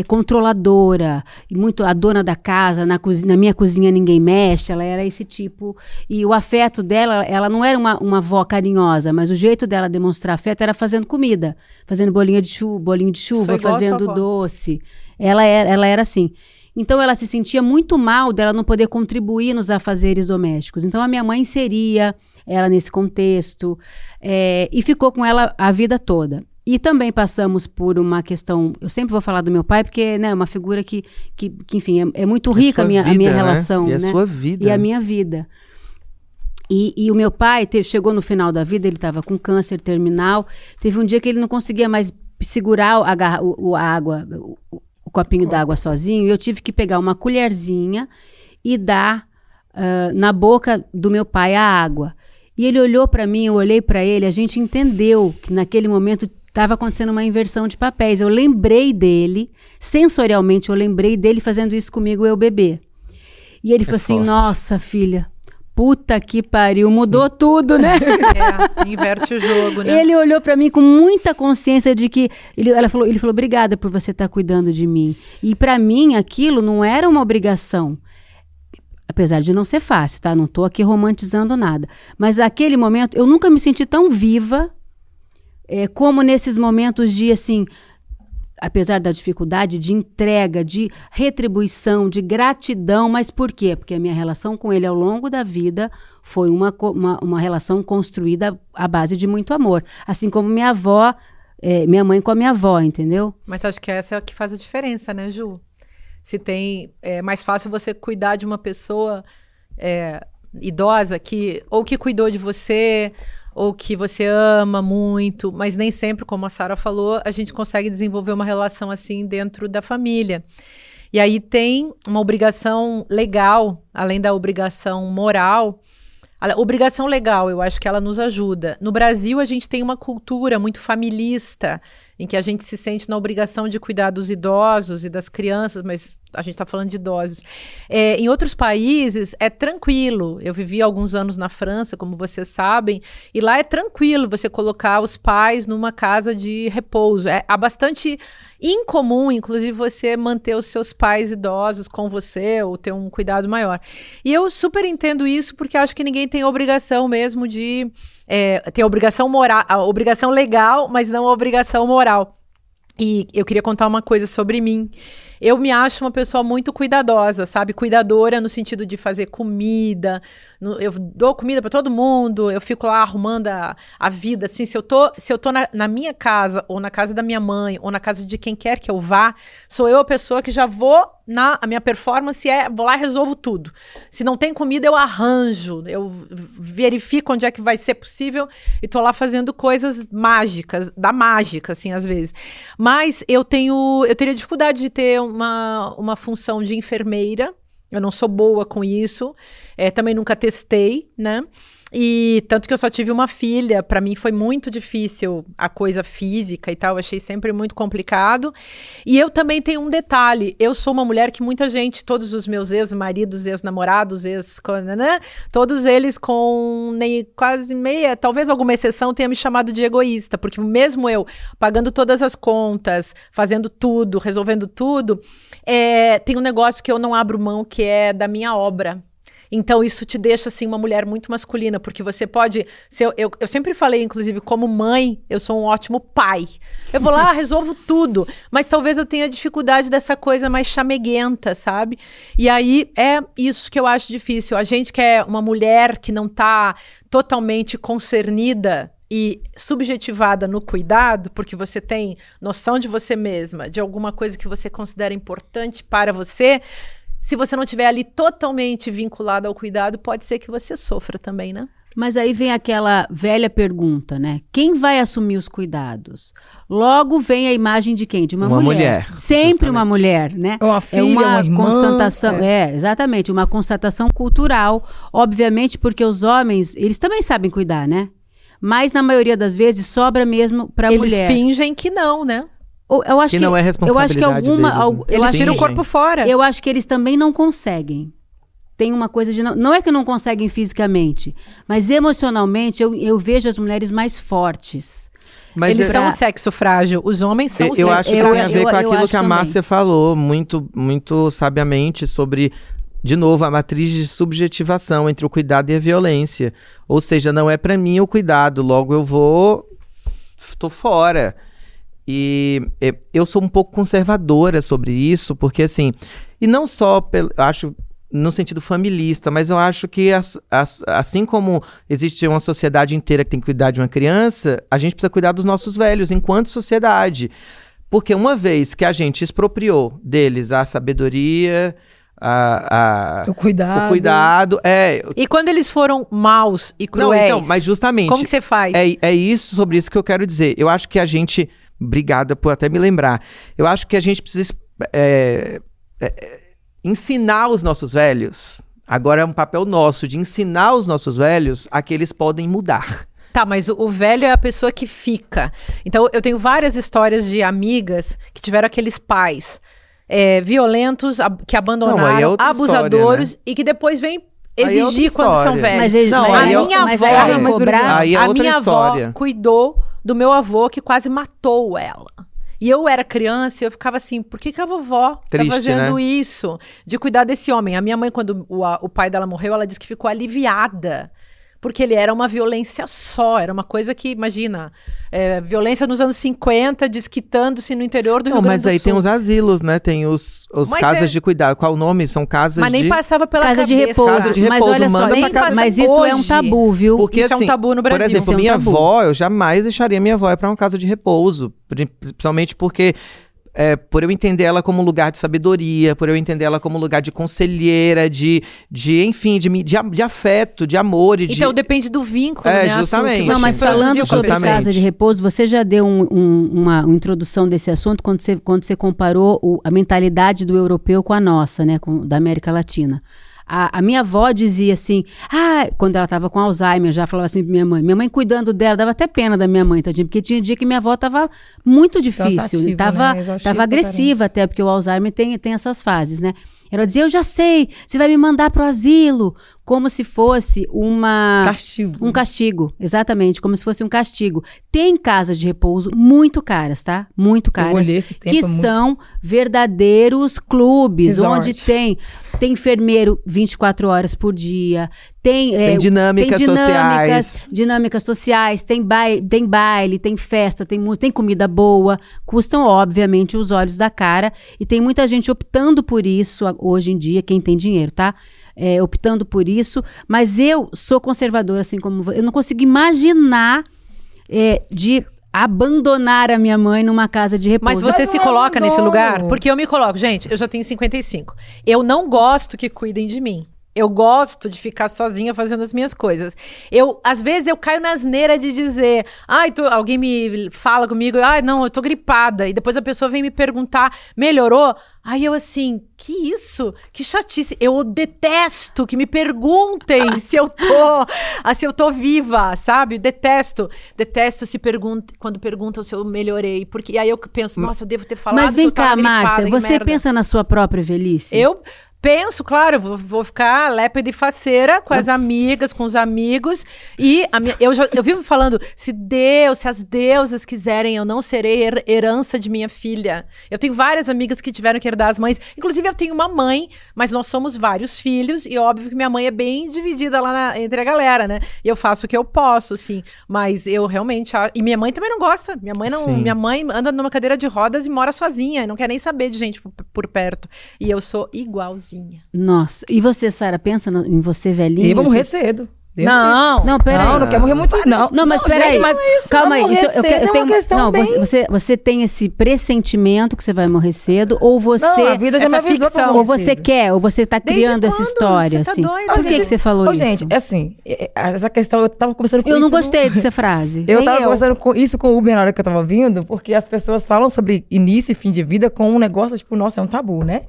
Speaker 1: controladora, muito a dona da casa, na minha cozinha ninguém mexe, ela era esse tipo. E o afeto dela, ela não era uma avó carinhosa, mas o jeito dela demonstrar afeto era fazendo comida, fazendo bolinho de chuva, fazendo doce. Ela era assim. Então, ela se sentia muito mal dela não poder contribuir nos afazeres domésticos. Então, a minha mãe inseria ela nesse contexto e ficou com ela a vida toda. E também passamos por uma questão... Eu sempre vou falar do meu pai, porque é uma figura que enfim, é muito rica a minha relação.
Speaker 3: E a sua vida.
Speaker 1: E a minha vida. E o meu pai chegou no final da vida, ele estava com câncer terminal. Teve um dia que ele não conseguia mais segurar o copinho d'água sozinho, e eu tive que pegar uma colherzinha e dar na boca do meu pai a água. E ele olhou para mim, eu olhei para ele, a gente entendeu que naquele momento estava acontecendo uma inversão de papéis. Eu lembrei dele, sensorialmente, eu lembrei dele fazendo isso comigo, eu bebê. E ele falou assim, nossa, filha, puta que pariu, mudou tudo, né?
Speaker 4: Inverte o jogo, né?
Speaker 1: Ele olhou pra mim com muita consciência de que... Ele falou, obrigada por você estar cuidando de mim. E pra mim, aquilo não era uma obrigação. Apesar de não ser fácil, tá? Não tô aqui romantizando nada. Mas naquele momento, eu nunca me senti tão viva como nesses momentos de, assim... apesar da dificuldade, de entrega, de retribuição, de gratidão. Mas por quê? Porque a minha relação com ele ao longo da vida foi uma relação construída à base de muito amor. Assim como minha avó, minha mãe com a minha avó, entendeu?
Speaker 4: Mas acho que essa é o que faz a diferença, né, Ju? Se tem... É mais fácil você cuidar de uma pessoa idosa que cuidou de você... ou que você ama muito, mas nem sempre, como a Sara falou, a gente consegue desenvolver uma relação assim dentro da família. E aí tem uma obrigação legal, além da obrigação moral. A obrigação legal, eu acho que ela nos ajuda. No Brasil, a gente tem uma cultura muito familista, em que a gente se sente na obrigação de cuidar dos idosos e das crianças, mas a gente está falando de idosos. Em outros países, é tranquilo. Eu vivi alguns anos na França, como vocês sabem, e lá é tranquilo você colocar os pais numa casa de repouso. Há bastante incomum, inclusive, você manter os seus pais idosos com você ou ter um cuidado maior. E eu super entendo isso, porque acho que ninguém tem obrigação mesmo de... tem a obrigação moral, a obrigação legal, mas não a obrigação moral. E eu queria contar uma coisa sobre mim. Eu me acho uma pessoa muito cuidadosa, sabe? Cuidadora no sentido de fazer comida. Eu dou comida para todo mundo, eu fico lá arrumando a vida. Assim, se eu tô na minha casa, ou na casa da minha mãe, ou na casa de quem quer que eu vá, sou eu a pessoa que já vou a minha performance vou lá e resolvo tudo. Se não tem comida, eu arranjo, eu verifico onde é que vai ser possível e tô lá fazendo coisas mágicas, da mágica, assim, às vezes. Mas eu teria dificuldade de ter uma função de enfermeira. Eu não sou boa com isso, também nunca testei, né? E tanto que eu só tive uma filha, pra mim foi muito difícil a coisa física e tal, eu achei sempre muito complicado. E eu também tenho um detalhe, eu sou uma mulher que muita gente, todos os meus ex-maridos, ex-namorados, todos eles com quase meia, talvez alguma exceção tenha me chamado de egoísta, porque mesmo eu pagando todas as contas, fazendo tudo, resolvendo tudo, tem um negócio que eu não abro mão, que é da minha obra. Então, isso te deixa, assim, uma mulher muito masculina, porque você pode... Eu sempre falei, inclusive, como mãe, eu sou um ótimo pai. Eu vou lá, resolvo tudo, mas talvez eu tenha dificuldade dessa coisa mais chameguenta, sabe? E aí, é isso que eu acho difícil. A gente que é uma mulher que não tá totalmente concernida e subjetivada no cuidado, porque você tem noção de você mesma, de alguma coisa que você considera importante para você... Se você não estiver ali totalmente vinculado ao cuidado, pode ser que você sofra também, né?
Speaker 1: Mas aí vem aquela velha pergunta, né? Quem vai assumir os cuidados? Logo vem a imagem de quem? De uma mulher. Sempre
Speaker 3: justamente.
Speaker 1: uma mulher, né?
Speaker 2: Ou uma filha, uma irmã.
Speaker 1: Constatação, exatamente, uma constatação cultural. Obviamente, porque os homens, eles também sabem cuidar, né? Mas na maioria das vezes sobra mesmo para a mulher.
Speaker 4: Eles fingem que não, né?
Speaker 1: Eu acho
Speaker 3: que não é responsabilidade
Speaker 1: deles, né?
Speaker 4: Eles tiram o corpo fora.
Speaker 1: Eu acho que eles também não conseguem. Tem uma coisa de... Não é que não conseguem fisicamente, mas emocionalmente eu vejo as mulheres mais fortes.
Speaker 3: Mas
Speaker 4: eles são o sexo frágil. Os homens são o sexo frágil.
Speaker 3: Eu acho que tem a ver com aquilo que a Márcia falou, muito, muito sabiamente, sobre... De novo, a matriz de subjetivação entre o cuidado e a violência. Ou seja, não é pra mim o cuidado, logo tô fora. E eu sou um pouco conservadora sobre isso, porque assim, e não só, acho, no sentido familista, mas eu acho que assim como existe uma sociedade inteira que tem que cuidar de uma criança, a gente precisa cuidar dos nossos velhos enquanto sociedade. Porque uma vez que a gente expropriou deles a sabedoria,
Speaker 2: o cuidado.
Speaker 4: E quando eles foram maus e cruéis,
Speaker 3: não, então, mas justamente,
Speaker 4: como que você faz?
Speaker 3: Sobre isso que eu quero dizer. Eu acho que a gente... Obrigada por até me lembrar. Eu acho que a gente precisa ensinar os nossos velhos. Agora é um papel nosso de ensinar os nossos velhos a que eles podem mudar.
Speaker 4: Tá, mas o velho é a pessoa que fica. Então, eu tenho várias histórias de amigas que tiveram aqueles pais violentos, que abandonaram, abusadores, história, né? E que depois vêm exigir quando são velhos. A minha avó cuidou do meu avô que quase matou ela. E eu era criança e eu ficava assim, por que a vovó tá fazendo isso? De cuidar desse homem. A minha mãe, quando o pai dela morreu, ela disse que ficou aliviada. Porque ele era uma violência só, era uma coisa que, imagina, violência nos anos 50, desquitando-se no interior do Rio Grande do Sul.
Speaker 3: Mas aí tem os asilos, né? Tem os casas de cuidado. Qual o nome? São casas
Speaker 4: Mas nem passava pela
Speaker 1: casa
Speaker 4: cabeça.
Speaker 1: De repouso.
Speaker 3: Casa de repouso.
Speaker 1: Mas olha só, mas isso é um tabu, viu?
Speaker 3: Porque,
Speaker 4: isso
Speaker 3: assim,
Speaker 4: é um tabu no Brasil.
Speaker 3: Por exemplo, minha avó, eu jamais deixaria minha avó ir para uma casa de repouso. Principalmente porque... por eu entender ela como lugar de sabedoria, por eu entender ela como lugar de conselheira, enfim, de afeto, de amor.
Speaker 4: Então depende do vínculo, né?
Speaker 3: Justamente.
Speaker 1: Não, mas falando sobre casa de repouso, você já deu uma introdução desse assunto quando você comparou a mentalidade do europeu com a nossa, né? Da América Latina. A minha avó dizia assim, quando ela estava com Alzheimer, já falava assim pra minha mãe cuidando dela, dava até pena da minha mãe, tadinha, porque tinha dia que minha avó estava muito difícil, estava agressiva até, porque o Alzheimer tem essas fases, né? Ela dizia, eu já sei, você vai me mandar pro asilo, como se fosse um castigo, exatamente, como se fosse um castigo. Tem casas de repouso muito caras, tá? Muito caras, que são verdadeiros clubes, onde tem enfermeiro 24 horas por dia, tem dinâmicas sociais, tem baile, tem festa, tem comida boa, custam, obviamente, os olhos da cara, e tem muita gente optando por isso hoje em dia, quem tem dinheiro, tá? Optando por isso, mas eu sou conservadora, assim como você. Eu não consigo imaginar de abandonar a minha mãe numa casa de repouso.
Speaker 4: Mas você
Speaker 2: Mas
Speaker 4: se
Speaker 2: não é
Speaker 4: coloca nesse
Speaker 2: abandono.
Speaker 4: lugar? Porque eu me coloco. Gente, eu já tenho 55. Eu não gosto que cuidem de mim. Eu gosto de ficar sozinha fazendo as minhas coisas. Às vezes eu caio na asneira de dizer, alguém me fala comigo, não, eu tô gripada. E depois a pessoa vem me perguntar, melhorou? Aí eu assim, que isso? Que chatice. Eu detesto que me perguntem se eu tô viva, sabe? Detesto quando perguntam se eu melhorei. Porque aí eu penso, nossa, eu devo ter falado
Speaker 1: Mas vem
Speaker 4: que eu tava
Speaker 1: cá, Márcia,
Speaker 4: gripada, que
Speaker 1: você
Speaker 4: merda.
Speaker 1: pensa na sua própria velhice?
Speaker 4: Eu penso, claro, eu vou ficar lépida e faceira com as amigas, com os amigos. E eu vivo falando, se as deusas quiserem, eu não serei herança de minha filha. Eu tenho várias amigas que tiveram que herdar as mães. Inclusive, eu tenho uma mãe, mas nós somos vários filhos. E óbvio que minha mãe é bem dividida lá entre a galera, né? E eu faço o que eu posso, assim. Mas eu realmente... E minha mãe também não gosta. Minha mãe anda numa cadeira de rodas e mora sozinha. Não quer nem saber de gente por perto. E eu sou igualzinha.
Speaker 1: Nossa, e você, Sara, pensa em você velhinha?
Speaker 2: E vou morrer cedo.
Speaker 4: Não,
Speaker 1: peraí.
Speaker 2: Não quero morrer muito, não.
Speaker 1: Não, mas peraí,
Speaker 2: gente,
Speaker 1: calma aí.
Speaker 2: morrer cedo é uma questão
Speaker 1: não,
Speaker 2: bem...
Speaker 1: você tem esse pressentimento que você vai morrer cedo, ou você...
Speaker 2: Não, a vida já me
Speaker 4: essa
Speaker 2: avisou
Speaker 4: ficção,
Speaker 2: pra
Speaker 1: ou
Speaker 2: morrer
Speaker 1: você
Speaker 2: cedo.
Speaker 1: quer, ou você tá
Speaker 4: Desde
Speaker 1: criando essa
Speaker 4: quando?
Speaker 1: história,
Speaker 4: Você tá
Speaker 1: assim.
Speaker 4: doida?
Speaker 1: Por que você falou isso?
Speaker 2: Gente, é assim, essa questão, eu tava conversando com
Speaker 1: Eu
Speaker 2: isso...
Speaker 1: não gostei dessa frase.
Speaker 2: Eu
Speaker 1: Nem
Speaker 2: tava conversando com isso com o Uber na hora que eu tava ouvindo, porque as pessoas falam sobre início e fim de vida com um negócio, tipo, nossa, é um tabu, né?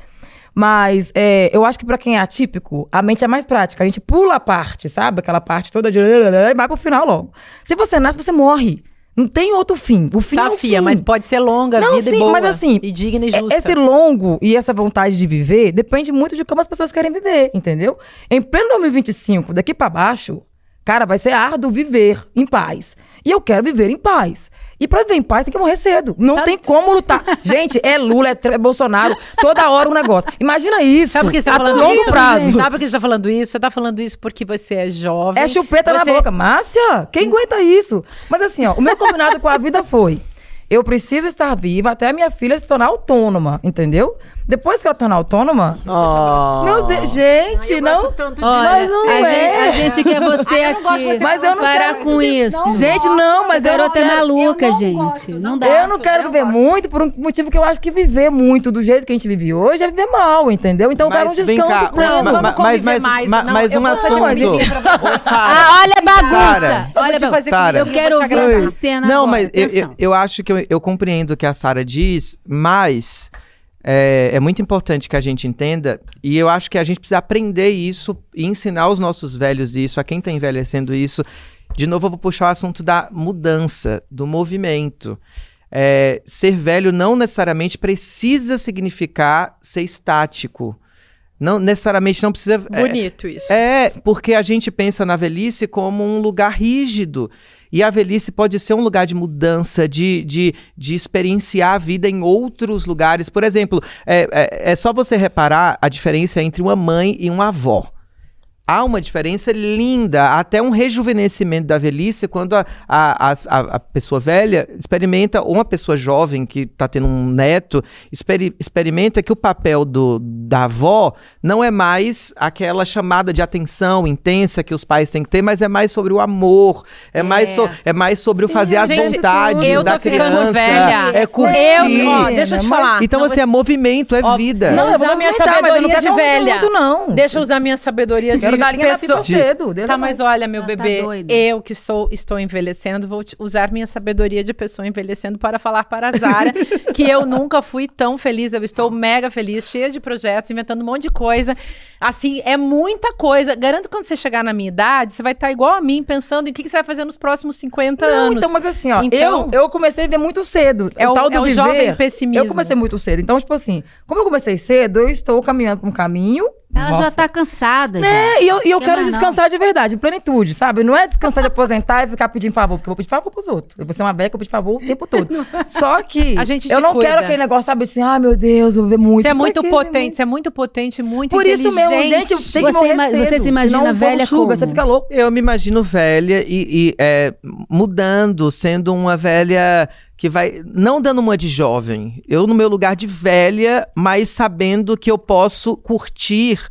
Speaker 2: Mas eu acho que pra quem é atípico, a mente é mais prática. A gente pula a parte, sabe? Aquela parte toda de... e vai pro final logo. Se você nasce, você morre. Não tem outro fim. O fim é o fim.
Speaker 4: mas pode ser longa,
Speaker 2: Não,
Speaker 4: vida
Speaker 2: sim,
Speaker 4: e boa.
Speaker 2: mas assim,
Speaker 4: E digna e justa.
Speaker 2: esse longo e essa vontade de viver depende muito de como as pessoas querem viver, entendeu? Em pleno 2025, daqui pra baixo, cara, vai ser árduo viver em paz. E eu quero viver em paz. E pra viver em paz tem que morrer cedo. Não tem como lutar. Gente, é Lula, é Bolsonaro, toda hora um negócio. Imagina isso.
Speaker 4: Sabe por que você tá
Speaker 2: a
Speaker 4: falando
Speaker 2: longo
Speaker 4: isso?
Speaker 2: prazo.
Speaker 4: Sabe por que você tá falando isso? Você tá falando isso porque você é jovem.
Speaker 2: É chupeta na boca. Márcia, quem aguenta isso? Mas assim, ó, o meu combinado com a vida foi... Eu preciso estar viva até a minha filha se tornar autônoma, entendeu? Depois que ela tornar autônoma... Meu Deus, gente, não... Mas não
Speaker 1: A gente quer você aqui.
Speaker 2: Mas eu não
Speaker 1: parar
Speaker 2: quero...
Speaker 1: com isso.
Speaker 2: Gente, não, mas eu não
Speaker 1: Garota é
Speaker 2: quero...
Speaker 1: maluca, gente. Não dá.
Speaker 2: Eu não quero viver muito por um motivo que eu acho que viver muito do jeito que a gente vive hoje é viver mal, entendeu? Então eu quero um
Speaker 3: Mas vem cá,
Speaker 2: descanso pleno.
Speaker 3: mas um assunto.
Speaker 1: Olha a bagunça.
Speaker 3: Sara,
Speaker 1: Olha a bagunça.
Speaker 3: Sara.
Speaker 1: Eu quero ouvir a Sucena
Speaker 3: Não,
Speaker 1: agora.
Speaker 3: mas
Speaker 1: Atenção.
Speaker 3: eu acho que eu compreendo o que a Sara diz, mas é muito importante que a gente entenda, e eu acho que a gente precisa aprender isso e ensinar os nossos velhos isso, a quem está envelhecendo isso. De novo, eu vou puxar o assunto da mudança, do movimento. Ser velho não necessariamente precisa significar ser estático. Não necessariamente não precisa...
Speaker 4: Bonito isso.
Speaker 3: Porque a gente pensa na velhice como um lugar rígido. E a velhice pode ser um lugar de mudança, de experienciar a vida em outros lugares. Por exemplo, é só você reparar a diferença entre uma mãe e uma avó. Há uma diferença linda, até um rejuvenescimento da velhice, quando a pessoa velha experimenta, ou uma pessoa jovem que está tendo um neto, experimenta que o papel da avó não é mais aquela chamada de atenção intensa que os pais têm que ter, mas é mais sobre o amor, é mais sobre o fazer as
Speaker 4: gente,
Speaker 3: vontades
Speaker 4: eu
Speaker 3: da
Speaker 4: tô ficando
Speaker 3: criança.
Speaker 4: velha.
Speaker 3: É curtir.
Speaker 4: Deixa eu te falar.
Speaker 3: Então, assim, é movimento, é vida.
Speaker 4: Não, eu vou usar minha sabedoria de velha.
Speaker 2: Muito, não.
Speaker 4: Deixa eu usar minha sabedoria de
Speaker 2: Quero galinha na pipa cedo.
Speaker 4: Tá, mas olha, meu
Speaker 1: Ela
Speaker 4: bebê,
Speaker 1: tá doida.
Speaker 4: eu que estou envelhecendo, vou usar minha sabedoria de pessoa envelhecendo para falar para a Zara que eu nunca fui tão feliz, eu estou mega feliz, cheia de projetos, inventando um monte de coisa. Assim, é muita coisa. Garanto que quando você chegar na minha idade, você vai estar igual a mim, pensando em o que você vai fazer nos próximos 50 anos.
Speaker 2: Então, mas assim, ó,
Speaker 4: Então,
Speaker 2: eu comecei a viver muito cedo.
Speaker 4: É o
Speaker 2: tal do viver,
Speaker 4: jovem pessimismo.
Speaker 2: Eu comecei muito cedo. Então, tipo assim, como eu comecei cedo, eu estou caminhando por um caminho.
Speaker 1: Ela já tá cansada, gente.
Speaker 2: E eu
Speaker 1: Quer
Speaker 2: quero
Speaker 1: mais
Speaker 2: descansar de verdade, em plenitude, sabe? Não é descansar de aposentar e ficar pedindo favor, porque eu vou pedir favor pros outros. Eu vou ser uma velha que eu pedir favor o tempo todo. Só que
Speaker 4: A gente te
Speaker 2: eu não
Speaker 4: cuida.
Speaker 2: quero aquele negócio, sabe, assim, meu Deus, eu vou ver muito.
Speaker 4: Você é muito
Speaker 2: Pra quê?
Speaker 4: potente, você é muito potente, muito
Speaker 2: Por isso
Speaker 4: inteligente.
Speaker 2: mesmo, gente, tem que morrer cedo.
Speaker 1: Você se imagina
Speaker 2: senão o povo
Speaker 1: velha
Speaker 2: suga,
Speaker 1: como?
Speaker 2: você fica louco.
Speaker 3: Eu me imagino velha e mudando, sendo uma velha que vai... Não dando uma de jovem. Eu no meu lugar de velha, mas sabendo que eu posso curtir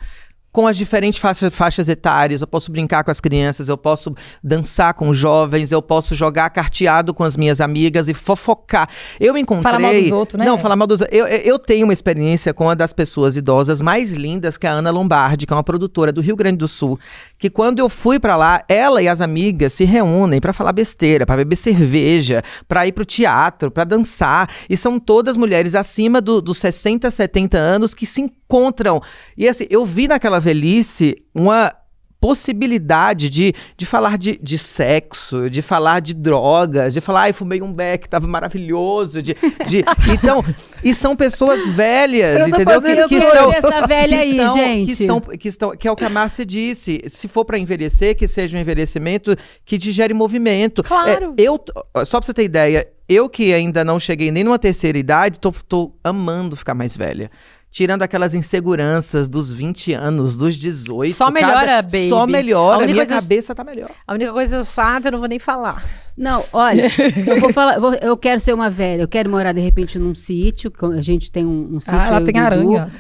Speaker 3: com as diferentes faixas etárias, eu posso brincar com as crianças, eu posso dançar com os jovens, eu posso jogar carteado com as minhas amigas e fofocar. Eu me encontrei...
Speaker 2: Falar mal dos outros, né?
Speaker 3: Não, falar mal dos outros. Eu tenho uma experiência com uma das pessoas idosas mais lindas, que é a Ana Lombardi, que é uma produtora do Rio Grande do Sul, que quando eu fui pra lá, ela e as amigas se reúnem pra falar besteira, pra beber cerveja, pra ir pro teatro, pra dançar, e são todas mulheres acima dos 60, 70 anos que se encontram. E assim, eu vi naquela velhice uma possibilidade de falar de sexo, de falar de drogas, de falar, fumei um beck, tava maravilhoso, então, e são pessoas velhas, entendeu?
Speaker 1: Que estão essa velha aí, gente.
Speaker 3: Que é o que a Márcia disse, se for para envelhecer, que seja um envelhecimento que te gere movimento.
Speaker 4: Claro.
Speaker 3: Só pra você ter ideia, eu que ainda não cheguei nem numa terceira idade, tô amando ficar mais velha. Tirando aquelas inseguranças dos 20 anos, dos 18.
Speaker 4: Só melhora, baby.
Speaker 3: Só melhora, minha cabeça tá melhor.
Speaker 4: A única coisa chata, eu não vou nem falar.
Speaker 1: Não, olha, eu vou falar, eu quero ser uma velha, eu quero morar de repente num sítio, a gente tem um sítio.
Speaker 2: Lá tem aranha.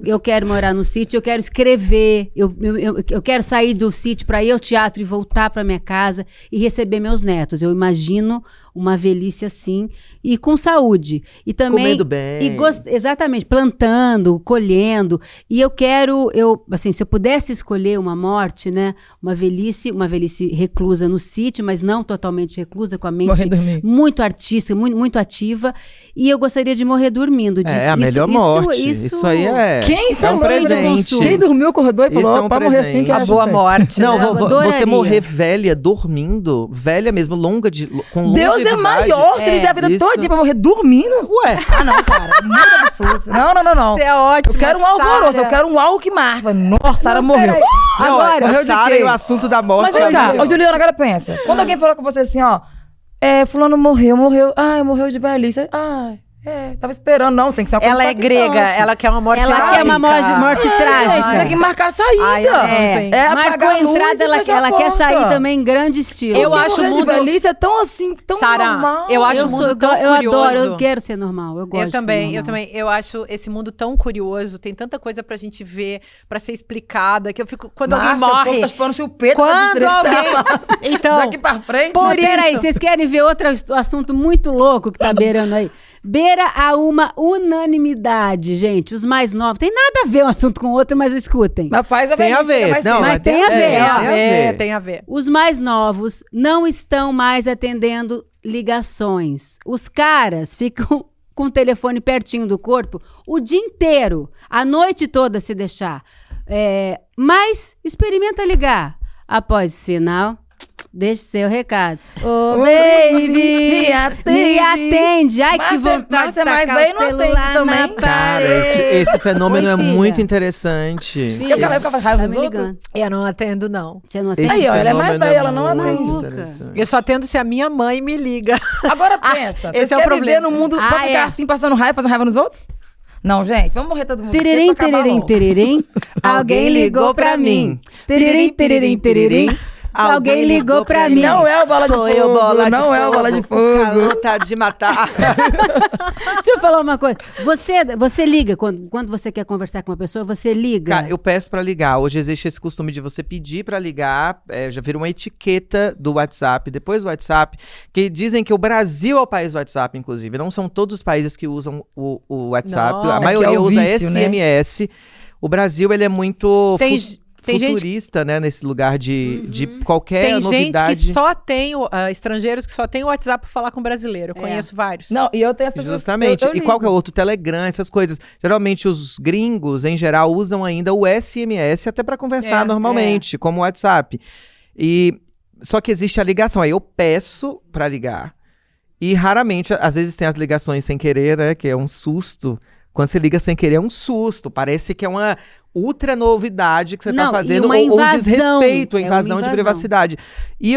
Speaker 1: Eu quero morar no sítio, eu quero escrever, eu quero sair do sítio para ir ao teatro e voltar para minha casa e receber meus netos. Eu imagino uma velhice assim e com saúde. E também
Speaker 3: comendo bem.
Speaker 1: Exatamente, plantando, colhendo. E eu quero, assim, se eu pudesse escolher uma morte, né, uma velhice reclusa no sítio, mas não totalmente reclusa, com a mente muito artística, muito ativa, e eu gostaria de morrer dormindo.
Speaker 3: A melhor morte. Isso aí é...
Speaker 2: Quem
Speaker 3: é um presente.
Speaker 2: Quem dormiu, acordou e falou, pra morrer assim, que
Speaker 4: a boa morte.
Speaker 3: Não,
Speaker 4: né?
Speaker 3: você morrer velha, dormindo, velha mesmo, com
Speaker 2: Deus é maior, você vive a vida todinha pra morrer dormindo.
Speaker 3: Ué.
Speaker 2: Não, cara, é muito absurdo. Não.
Speaker 4: Você é ótimo.
Speaker 2: Eu quero um alvoroço, eu quero um algo que marca. Nossa, Sara morreu.
Speaker 3: Agora, Sara e o assunto da morte.
Speaker 2: Mas vem cá, Juliana, agora pensa. Quando alguém falou com você assim, ó, fulano morreu, morreu de velhice. Tava esperando, não, tem que ser uma coisa
Speaker 4: Ela é grega, ela quer uma morte
Speaker 1: trágica. Ela quer uma morte trágica.
Speaker 2: Tem que marcar a saída.
Speaker 1: Marcou a entrada, ela quer sair também em grande estilo.
Speaker 4: Eu acho o mundo...
Speaker 2: de velhice é tão assim, tão
Speaker 4: Sarah,
Speaker 2: normal.
Speaker 4: Eu acho o mundo tão curioso.
Speaker 1: Eu adoro, eu quero ser normal, eu gosto
Speaker 4: Eu também. Eu acho esse mundo tão curioso, tem tanta coisa pra gente ver, pra ser explicada, que eu fico... Quando alguém morre...
Speaker 2: Tá chupando chupeta
Speaker 4: quando alguém...
Speaker 2: Então... Daqui pra frente...
Speaker 1: Peraí, vocês querem ver outro assunto muito louco que tá beirando aí? Beira a uma unanimidade, gente. Os mais novos. Tem nada a ver um assunto com o outro, mas escutem.
Speaker 2: Mas faz a
Speaker 3: tem a ver. Não,
Speaker 1: mas tem a ver.
Speaker 4: Tem a ver.
Speaker 1: Os mais novos não estão mais atendendo ligações. Os caras ficam com o telefone pertinho do corpo o dia inteiro, a noite toda se deixar. Mas experimenta ligar. Após o sinal... Deixe seu recado. Baby, me atende. Ai, que vontade de tacar o celular na parede.
Speaker 3: Cara, esse fenômeno é muito interessante.
Speaker 1: Filha, tá me ligando.
Speaker 4: Eu não atendo, não.
Speaker 1: Você não atende?
Speaker 2: Aí, ó, ela é mais velha, ela não atende.
Speaker 4: Eu só atendo se a minha mãe me liga.
Speaker 2: Agora pensa,
Speaker 4: esse é o problema.
Speaker 2: Viver no mundo pra ficar assim, passando raiva, fazendo raiva nos outros? Não, gente, vamos morrer todo mundo.
Speaker 1: Tererém. Alguém ligou pra mim. Tererém. Alguém ligou pra mim.
Speaker 2: Não é o bola de fogo.
Speaker 3: Sou eu, bola de fogo.
Speaker 2: Não é o bola de fogo.
Speaker 3: O calor tá de matar.
Speaker 1: Deixa eu falar uma coisa. Você liga, quando você quer conversar com uma pessoa, você liga?
Speaker 3: Cara, eu peço pra ligar. Hoje existe esse costume de você pedir pra ligar. Já vira uma etiqueta do WhatsApp, depois do WhatsApp, que dizem que o Brasil é o país do WhatsApp, inclusive. Não são todos os países que usam o WhatsApp. A maioria usa SMS. Né? O Brasil, ele é muito... futurista, né, nesse lugar de qualquer novidade.
Speaker 4: Tem gente que só tem, estrangeiros que só tem o WhatsApp pra falar com brasileiro. Eu conheço vários.
Speaker 2: Não, e eu tenho as pessoas...
Speaker 3: Justamente. E qual que é o outro? Telegram, essas coisas. Geralmente os gringos, em geral, usam ainda o SMS até pra conversar normalmente, como o WhatsApp. Só que existe a ligação. Aí eu peço pra ligar. E raramente, às vezes tem as ligações sem querer, né, que é um susto. Quando você liga sem querer, é um susto. Parece que é uma ultra novidade que você está fazendo, ou um desrespeito, invasão de privacidade. E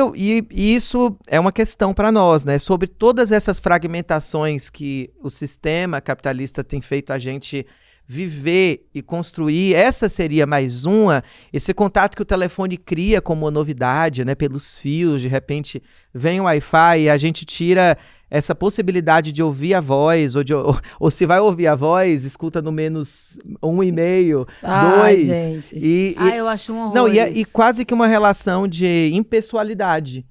Speaker 3: isso é uma questão para nós, né? Sobre todas essas fragmentações que o sistema capitalista tem feito a gente viver e construir, essa seria mais uma, esse contato que o telefone cria como uma novidade, né? Pelos fios, de repente vem o Wi-Fi e a gente tira essa possibilidade de ouvir a voz, ou se vai ouvir a voz, escuta no menos 1,5, 2.
Speaker 2: Gente.
Speaker 1: Eu acho um horror.
Speaker 3: Não, e quase que uma relação de impessoalidade.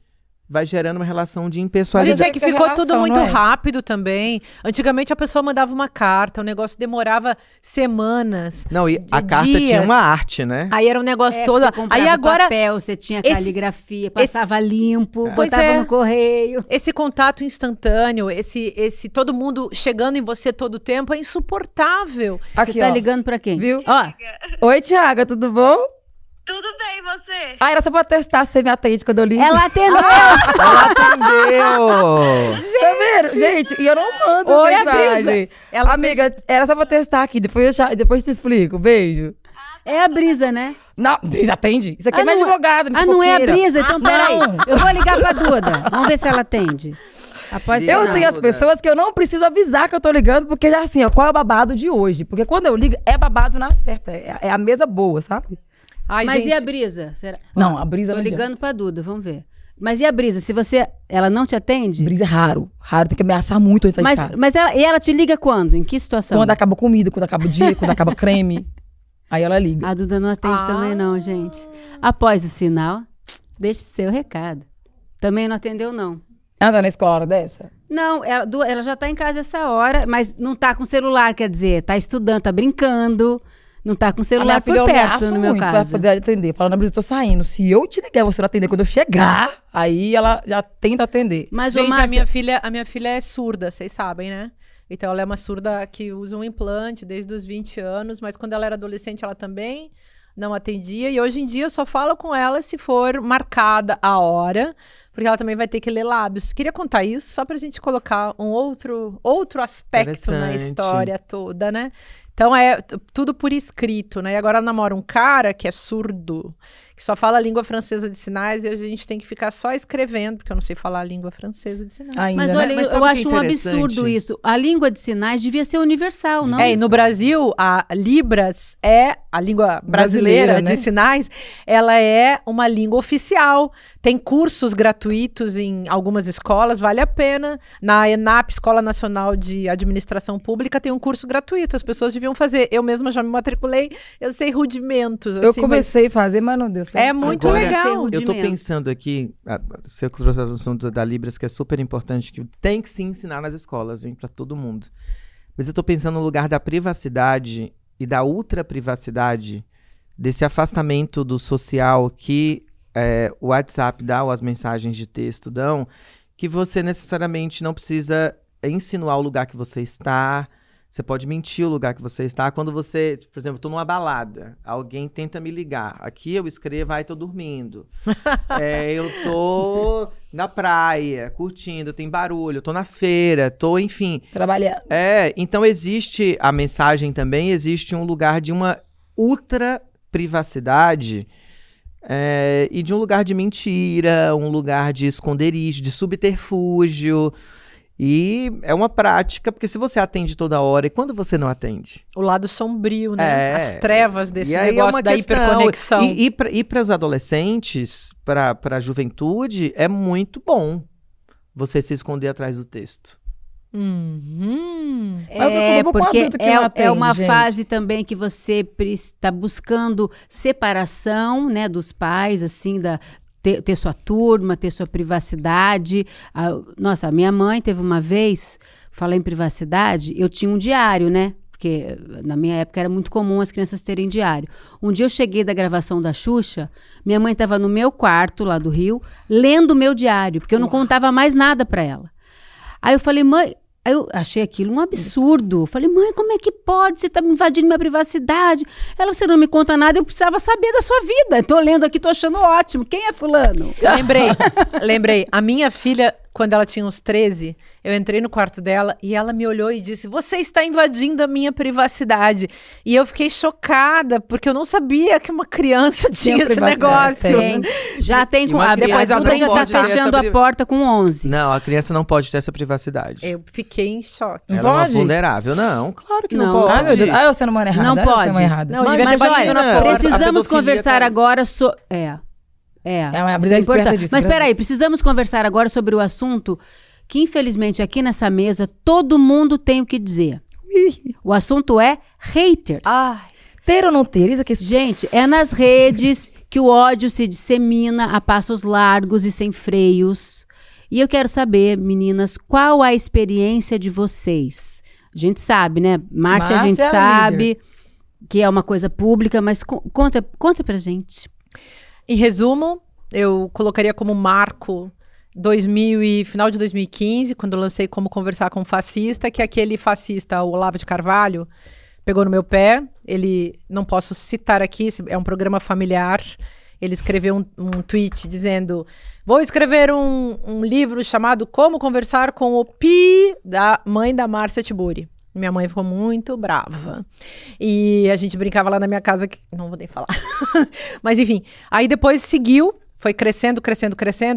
Speaker 3: Vai gerando uma relação de
Speaker 4: Hoje em
Speaker 3: impessoalidade.
Speaker 4: dia que ficou
Speaker 2: relação,
Speaker 4: tudo muito
Speaker 2: não é?
Speaker 4: rápido também. Antigamente a pessoa mandava uma carta, o negócio demorava semanas.
Speaker 3: Não, e a carta
Speaker 4: dias.
Speaker 3: tinha uma arte, né?
Speaker 4: Aí era um negócio todo.
Speaker 1: Você comprava
Speaker 4: Aí agora
Speaker 1: papel, você tinha caligrafia, passava limpo,
Speaker 4: Pois
Speaker 1: botava
Speaker 4: é.
Speaker 1: no correio.
Speaker 4: esse contato instantâneo, esse todo mundo chegando em você todo o tempo é insuportável.
Speaker 2: Aqui,
Speaker 1: Você tá
Speaker 2: ó.
Speaker 1: ligando pra quem?
Speaker 2: Viu?
Speaker 1: Ó,
Speaker 2: Oi, Thiaga, tudo bom?
Speaker 5: Tudo bem, você?
Speaker 2: Era só pra testar se você me atende quando eu ligo.
Speaker 1: ela atendeu.
Speaker 3: Ela atendeu!
Speaker 2: Tá vendo? Gente, e eu não mando
Speaker 4: Oi,
Speaker 2: mensagem.
Speaker 4: Brisa. Ela
Speaker 2: Amiga, era só pra testar aqui. Depois te explico. Beijo.
Speaker 1: É a Brisa, né?
Speaker 2: Não, Brisa, atende. Isso aqui é
Speaker 1: não
Speaker 2: minha advogada, minha
Speaker 1: não é a
Speaker 2: fofoqueira.
Speaker 1: Brisa? Então, peraí.
Speaker 2: não.
Speaker 1: Eu vou ligar pra Duda. Vamos ver se ela atende. Após o
Speaker 2: Eu
Speaker 1: sinal.
Speaker 2: tenho as pessoas que eu não preciso avisar que eu tô ligando, porque já assim, ó, qual é o babado de hoje? Porque quando eu ligo, é babado na certa. É a mesa boa, sabe?
Speaker 4: Ai,
Speaker 1: Mas
Speaker 4: gente,
Speaker 1: e a Brisa? Será?
Speaker 2: Não, a Brisa
Speaker 1: Tô
Speaker 2: não adianta.
Speaker 1: ligando pra Duda, vamos ver. Mas e a Brisa? Se ela não te atende?
Speaker 2: Brisa é raro. Raro, tem que ameaçar muito antes de sair de casa.
Speaker 1: Mas ela te liga quando? Em que situação?
Speaker 2: Quando acaba comida, quando acaba o dia, quando acaba creme. Aí ela liga.
Speaker 1: A Duda não atende também não, gente. Após o sinal, deixe seu recado. Também não atendeu, não.
Speaker 2: Ela tá na escola hora dessa?
Speaker 1: Não, ela já tá em casa essa hora, mas não tá com celular, quer dizer, tá estudando, tá brincando, não tá com
Speaker 2: A
Speaker 1: celular
Speaker 2: minha
Speaker 1: por
Speaker 2: filha eu
Speaker 1: perto,
Speaker 2: ameaço
Speaker 1: no meu
Speaker 2: muito pra
Speaker 1: caso.
Speaker 2: poder atender. Falando, Brisa, eu tô saindo. Se eu te ligar e você não atender, quando eu chegar, aí ela já tenta atender.
Speaker 1: Mas, ô,
Speaker 4: gente,
Speaker 1: Márcia,
Speaker 4: a minha filha é surda, vocês sabem, né? Então ela é uma surda que usa um implante desde os 20 anos, mas quando ela era adolescente ela também não atendia. E hoje em dia eu só falo com ela se for marcada a hora, porque ela também vai ter que ler lábios. Queria contar isso só pra gente colocar um outro aspecto na
Speaker 3: Interessante.
Speaker 4: história toda, né? Então é tudo por escrito, né? E agora ela namora um cara que é surdo, que só fala a língua francesa de sinais e a gente tem que ficar só escrevendo, porque eu não sei falar a língua francesa de sinais.
Speaker 2: Ainda,
Speaker 1: mas
Speaker 2: né?
Speaker 1: olha,
Speaker 3: Mas sabe
Speaker 1: eu
Speaker 3: o que é
Speaker 1: acho um absurdo
Speaker 3: interessante?
Speaker 1: isso. A língua de sinais devia ser universal, não?
Speaker 4: É, e no Brasil, a Libras é a língua brasileira
Speaker 2: Brasileira, né?
Speaker 4: de sinais, ela é uma língua oficial. Tem cursos gratuitos em algumas escolas, vale a pena. Na ENAP, Escola Nacional de Administração Pública, tem um curso gratuito, as pessoas deviam fazer. Eu mesma já me matriculei, eu sei rudimentos.
Speaker 2: Eu
Speaker 4: assim,
Speaker 2: comecei a fazer, mas não deu certo.
Speaker 4: É muito
Speaker 3: Agora,
Speaker 4: legal.
Speaker 1: Ser
Speaker 3: Eu tô
Speaker 1: rudimentos.
Speaker 3: pensando aqui, você trouxe a assunto da Libras, que é super importante, que tem que se ensinar nas escolas, hein, pra todo mundo. Mas eu tô pensando no lugar da privacidade e da ultra-privacidade, desse afastamento do social que o WhatsApp dá, ou as mensagens de texto dão, que você necessariamente não precisa insinuar o lugar que você está. Você pode mentir o lugar que você está. Quando você, por exemplo, tô numa balada, alguém tenta me ligar. Aqui eu escrevo, tô dormindo. Eu tô na praia, curtindo, tem barulho, eu tô na feira, enfim.
Speaker 2: Trabalhando.
Speaker 3: Então existe a mensagem também, existe um lugar de uma ultra privacidade e de um lugar de mentira, um lugar de esconderijo, de subterfúgio. E é uma prática, porque se você atende toda hora, e quando você não atende?
Speaker 4: O lado sombrio, né?
Speaker 3: É.
Speaker 4: As trevas desse
Speaker 3: E aí
Speaker 4: negócio da
Speaker 3: questão.
Speaker 4: hiperconexão.
Speaker 3: E para os adolescentes, para a juventude, é muito bom você se esconder atrás do texto.
Speaker 4: Uhum.
Speaker 2: Mas eu preocupo com
Speaker 1: Porque
Speaker 2: adulto que não atende,
Speaker 1: é uma
Speaker 2: gente.
Speaker 1: fase também que você está buscando separação, né, dos pais, assim, ter sua turma, ter sua privacidade. Nossa, a minha mãe teve uma vez, falar em privacidade, eu tinha um diário, né? Porque na minha época era muito comum as crianças terem diário. Um dia eu cheguei da gravação da Xuxa, minha mãe estava no meu quarto, lá do Rio, lendo o meu diário, porque eu não contava mais nada para ela. Aí eu falei, mãe... Aí eu achei aquilo um absurdo. Falei, mãe, como é que pode? Você tá me invadindo minha privacidade. Ela, você não me conta nada, eu precisava saber da sua vida. Tô lendo aqui, tô achando ótimo. Quem é fulano?
Speaker 4: Lembrei. A minha filha, quando ela tinha uns 13, eu entrei no quarto dela e ela me olhou e disse, você está invadindo a minha privacidade. E eu fiquei chocada, porque eu não sabia que uma criança tinha esse
Speaker 2: privacidade,
Speaker 4: negócio.
Speaker 2: tem.
Speaker 1: Já tem
Speaker 3: E
Speaker 1: com...
Speaker 3: uma
Speaker 1: Depois
Speaker 3: criança
Speaker 1: a
Speaker 3: não
Speaker 1: Duda já tá
Speaker 3: pode ter
Speaker 1: fechando
Speaker 3: essa
Speaker 1: a porta com 11.
Speaker 3: Não, a criança não pode ter essa privacidade.
Speaker 4: Eu fiquei em choque.
Speaker 2: Não
Speaker 3: Ela é uma
Speaker 2: pode?
Speaker 3: vulnerável. Não, claro que não,
Speaker 1: Não.
Speaker 3: pode.
Speaker 2: Ai, meu Deus. Eu sendo mãe errada.
Speaker 1: Não
Speaker 2: eu sendo
Speaker 1: pode.
Speaker 2: mãe errada.
Speaker 4: Não, devia ter
Speaker 1: Mas
Speaker 4: batido
Speaker 1: olha,
Speaker 4: na porta.
Speaker 3: a
Speaker 1: precisamos
Speaker 3: pedofilia
Speaker 1: conversar
Speaker 3: tá-
Speaker 1: agora
Speaker 2: É uma
Speaker 1: isso
Speaker 2: brisa
Speaker 1: é
Speaker 2: esperta
Speaker 1: importante.
Speaker 2: disso,
Speaker 1: Mas
Speaker 2: né?
Speaker 1: peraí, precisamos conversar agora sobre o assunto que infelizmente aqui nessa mesa todo mundo tem o que dizer. O assunto é haters.
Speaker 2: Ter ou não ter? Isso aqui...
Speaker 1: Gente, é nas redes que o ódio se dissemina a passos largos e sem freios. E eu quero saber, meninas, qual a experiência de vocês? A gente sabe, né? Márcia, a gente sabe que é uma coisa pública, mas conta pra gente.
Speaker 4: Em resumo, eu colocaria como marco final de 2015, quando eu lancei Como Conversar com um Fascista, que aquele fascista, o Olavo de Carvalho, pegou no meu pé. Ele, não posso citar aqui, é um programa familiar. Ele escreveu um tweet dizendo: vou escrever um livro chamado Como Conversar com o Pi, da mãe da Márcia Tiburi. Minha mãe ficou muito brava. E a gente brincava lá na minha casa, que não vou nem falar. Mas enfim, aí depois seguiu, foi crescendo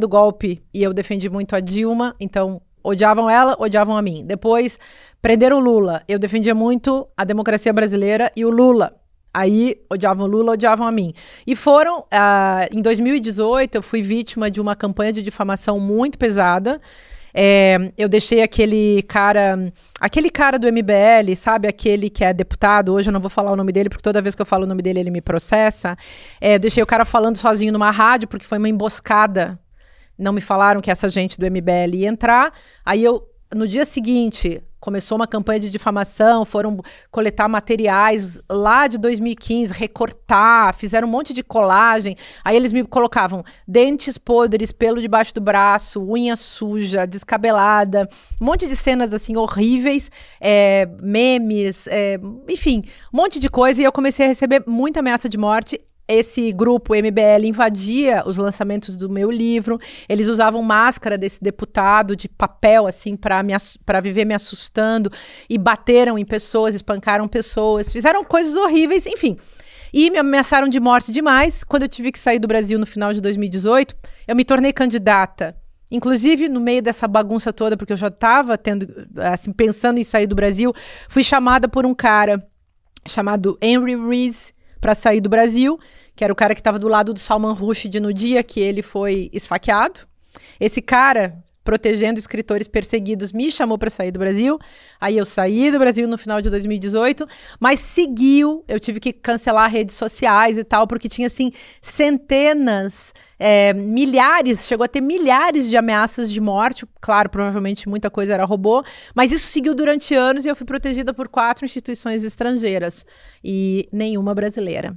Speaker 4: o golpe. E eu defendi muito a Dilma, então odiavam ela, odiavam a mim. Depois prenderam o Lula, eu defendia muito a democracia brasileira e o Lula. Aí odiavam o Lula, odiavam a mim. E foram, em 2018, eu fui vítima de uma campanha de difamação muito pesada. Eu deixei aquele cara do MBL, sabe? Aquele que é deputado. Hoje eu não vou falar o nome dele, porque toda vez que eu falo o nome dele, ele me processa. Eu deixei o cara falando sozinho numa rádio, porque foi uma emboscada. Não me falaram que essa gente do MBL ia entrar. Aí no dia seguinte, começou uma campanha de difamação, foram coletar materiais lá de 2015, recortar, fizeram um monte de colagem. Aí eles me colocavam dentes podres, pelo debaixo do braço, unha suja, descabelada, um monte de cenas assim horríveis, memes, enfim, um monte de coisa. E eu comecei a receber muita ameaça de morte. Esse grupo MBL invadia os lançamentos do meu livro. Eles usavam máscara desse deputado de papel, assim, para viver me assustando. E bateram em pessoas, espancaram pessoas. Fizeram coisas horríveis, enfim. E me ameaçaram de morte demais. Quando eu tive que sair do Brasil no final de 2018, eu me tornei candidata. Inclusive, no meio dessa bagunça toda, porque eu já estava pensando em sair do Brasil, fui chamada por um cara chamado Henry Rees para sair do Brasil, que era o cara que estava do lado do Salman Rushdie no dia que ele foi esfaqueado. Esse cara, protegendo escritores perseguidos, me chamou para sair do Brasil. Aí eu saí do Brasil no final de 2018, mas seguiu. Eu tive que cancelar redes sociais e tal, porque tinha, assim, centenas, milhares, chegou a ter milhares de ameaças de morte. Claro, provavelmente muita coisa era robô, mas isso seguiu durante anos e eu fui protegida por 4 instituições estrangeiras e nenhuma brasileira.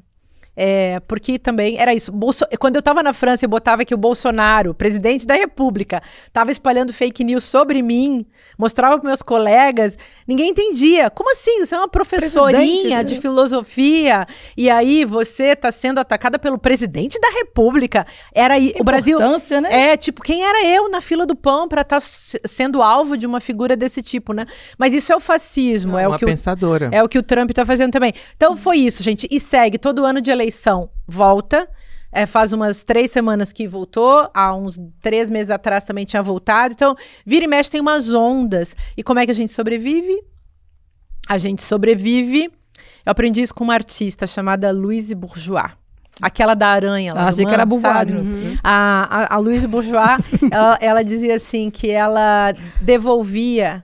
Speaker 4: Porque também era isso. Quando eu estava na França e botava que o Bolsonaro, presidente da República, estava espalhando fake news sobre mim, mostrava para meus colegas, ninguém entendia. Como assim? Você é uma professorinha de filosofia e aí você está sendo atacada pelo presidente da República. Era o Brasil, né? Tipo, quem era eu na fila do pão para estar sendo alvo de uma figura desse tipo, né? Mas isso é o fascismo,
Speaker 3: uma pensadora.
Speaker 4: É o que o Trump está fazendo também. Então foi isso, gente. E segue todo ano de eleição, volta. Faz umas 3 semanas que voltou, há uns 3 meses atrás também tinha voltado. Então, vira e mexe, tem umas ondas. E como é que a gente sobrevive? A gente sobrevive... Eu aprendi isso com uma artista chamada Louise Bourgeois. Aquela da aranha lá.
Speaker 2: Achei que era Bourgeois.
Speaker 4: A Louise Bourgeois, ela dizia assim, que ela devolvia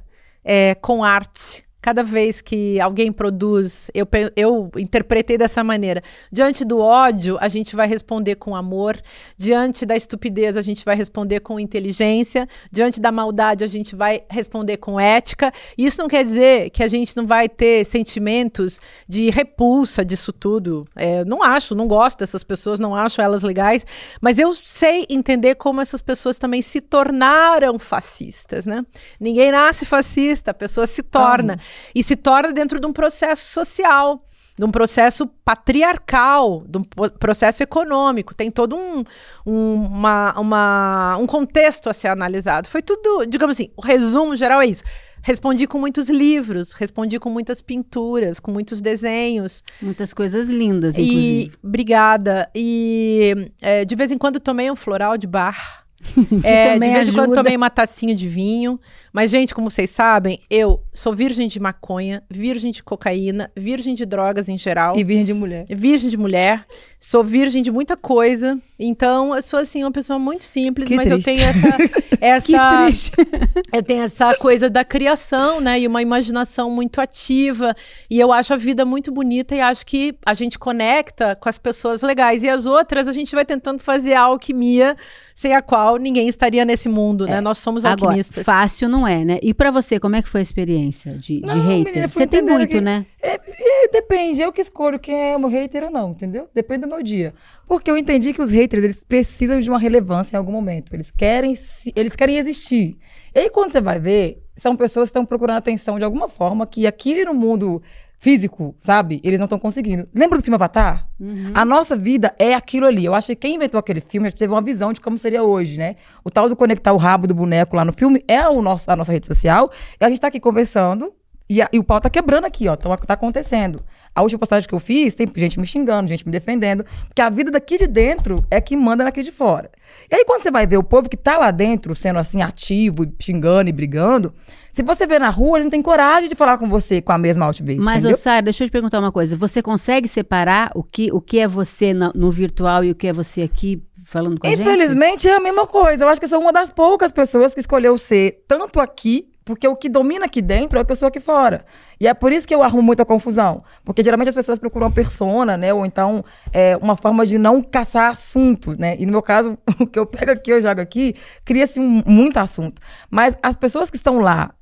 Speaker 4: com arte. Cada vez que alguém produz, eu interpretei dessa maneira. Diante do ódio, a gente vai responder com amor. Diante da estupidez, a gente vai responder com inteligência. Diante da maldade, a gente vai responder com ética. E isso não quer dizer que a gente não vai ter sentimentos de repulsa disso tudo. Não gosto dessas pessoas, não acho elas legais. Mas eu sei entender como essas pessoas também se tornaram fascistas, né? Ninguém nasce fascista, a pessoa se torna. E se torna dentro de um processo social, de um processo patriarcal, de um processo econômico. Tem todo um contexto a ser analisado. Foi tudo, digamos assim, o resumo geral é isso. Respondi com muitos livros, respondi com muitas pinturas, com muitos desenhos.
Speaker 1: Muitas coisas lindas, inclusive.
Speaker 4: Obrigada. E de vez em quando tomei um floral de bar. De vez em quando tomei uma tacinha de vinho. Mas, gente, como vocês sabem, eu Sou virgem de maconha, virgem de cocaína, virgem de drogas em geral.
Speaker 2: E virgem de mulher.
Speaker 4: Virgem de mulher. Sou virgem de muita coisa. Então, eu sou, assim, uma pessoa muito simples,
Speaker 2: Que
Speaker 4: mas
Speaker 2: triste.
Speaker 4: eu tenho essa
Speaker 1: Que triste.
Speaker 4: eu tenho essa coisa da criação, né? E uma imaginação muito ativa. E eu acho a vida muito bonita e acho que a gente conecta com as pessoas legais. E as outras, a gente vai tentando fazer a alquimia sem a qual ninguém estaria nesse mundo, né? Nós somos
Speaker 1: Agora,
Speaker 4: alquimistas.
Speaker 1: fácil não é, né? E pra você, como é que foi a experiência de
Speaker 2: Não,
Speaker 1: hater?
Speaker 2: menina, fui
Speaker 1: Você tem
Speaker 2: entendendo
Speaker 1: muito,
Speaker 2: que-
Speaker 1: né?
Speaker 2: Depende, eu que escolho quem é o meu hater ou não, entendeu? Depende do meu dia. Porque eu entendi que os haters, eles precisam de uma relevância em algum momento. Eles querem existir. E aí, quando você vai ver, são pessoas que estão procurando atenção de alguma forma que aqui no mundo físico, sabe? Eles não estão conseguindo. Lembra do filme Avatar? A nossa vida é aquilo ali. Eu acho que quem inventou aquele filme já teve uma visão de como seria hoje, né? O tal do conectar o rabo do boneco lá no filme é a nossa rede social. E a gente tá aqui conversando e o pau tá quebrando aqui, ó. Tá acontecendo. A última postagem que eu fiz, tem gente me xingando, gente me defendendo. Porque a vida daqui de dentro é que manda daqui de fora. E aí, quando você vai ver o povo que tá lá dentro, sendo assim, ativo, e xingando e brigando, se você vê na rua, eles não têm coragem de falar com você com a mesma altivez,
Speaker 1: Mas,
Speaker 2: entendeu?
Speaker 1: Sara, deixa eu te perguntar uma coisa. Você consegue separar o que é você no virtual e o que é você aqui falando com a gente?
Speaker 2: Infelizmente, é a mesma coisa. Eu acho que eu sou uma das poucas pessoas que escolheu ser tanto aqui, porque o que domina aqui dentro é o que eu sou aqui fora. E é por isso que eu arrumo muita confusão. Porque geralmente as pessoas procuram uma persona, né? Ou então uma forma de não caçar assunto, né? E no meu caso, o que eu pego aqui, eu jogo aqui, cria-se muito assunto. Mas as pessoas que estão lá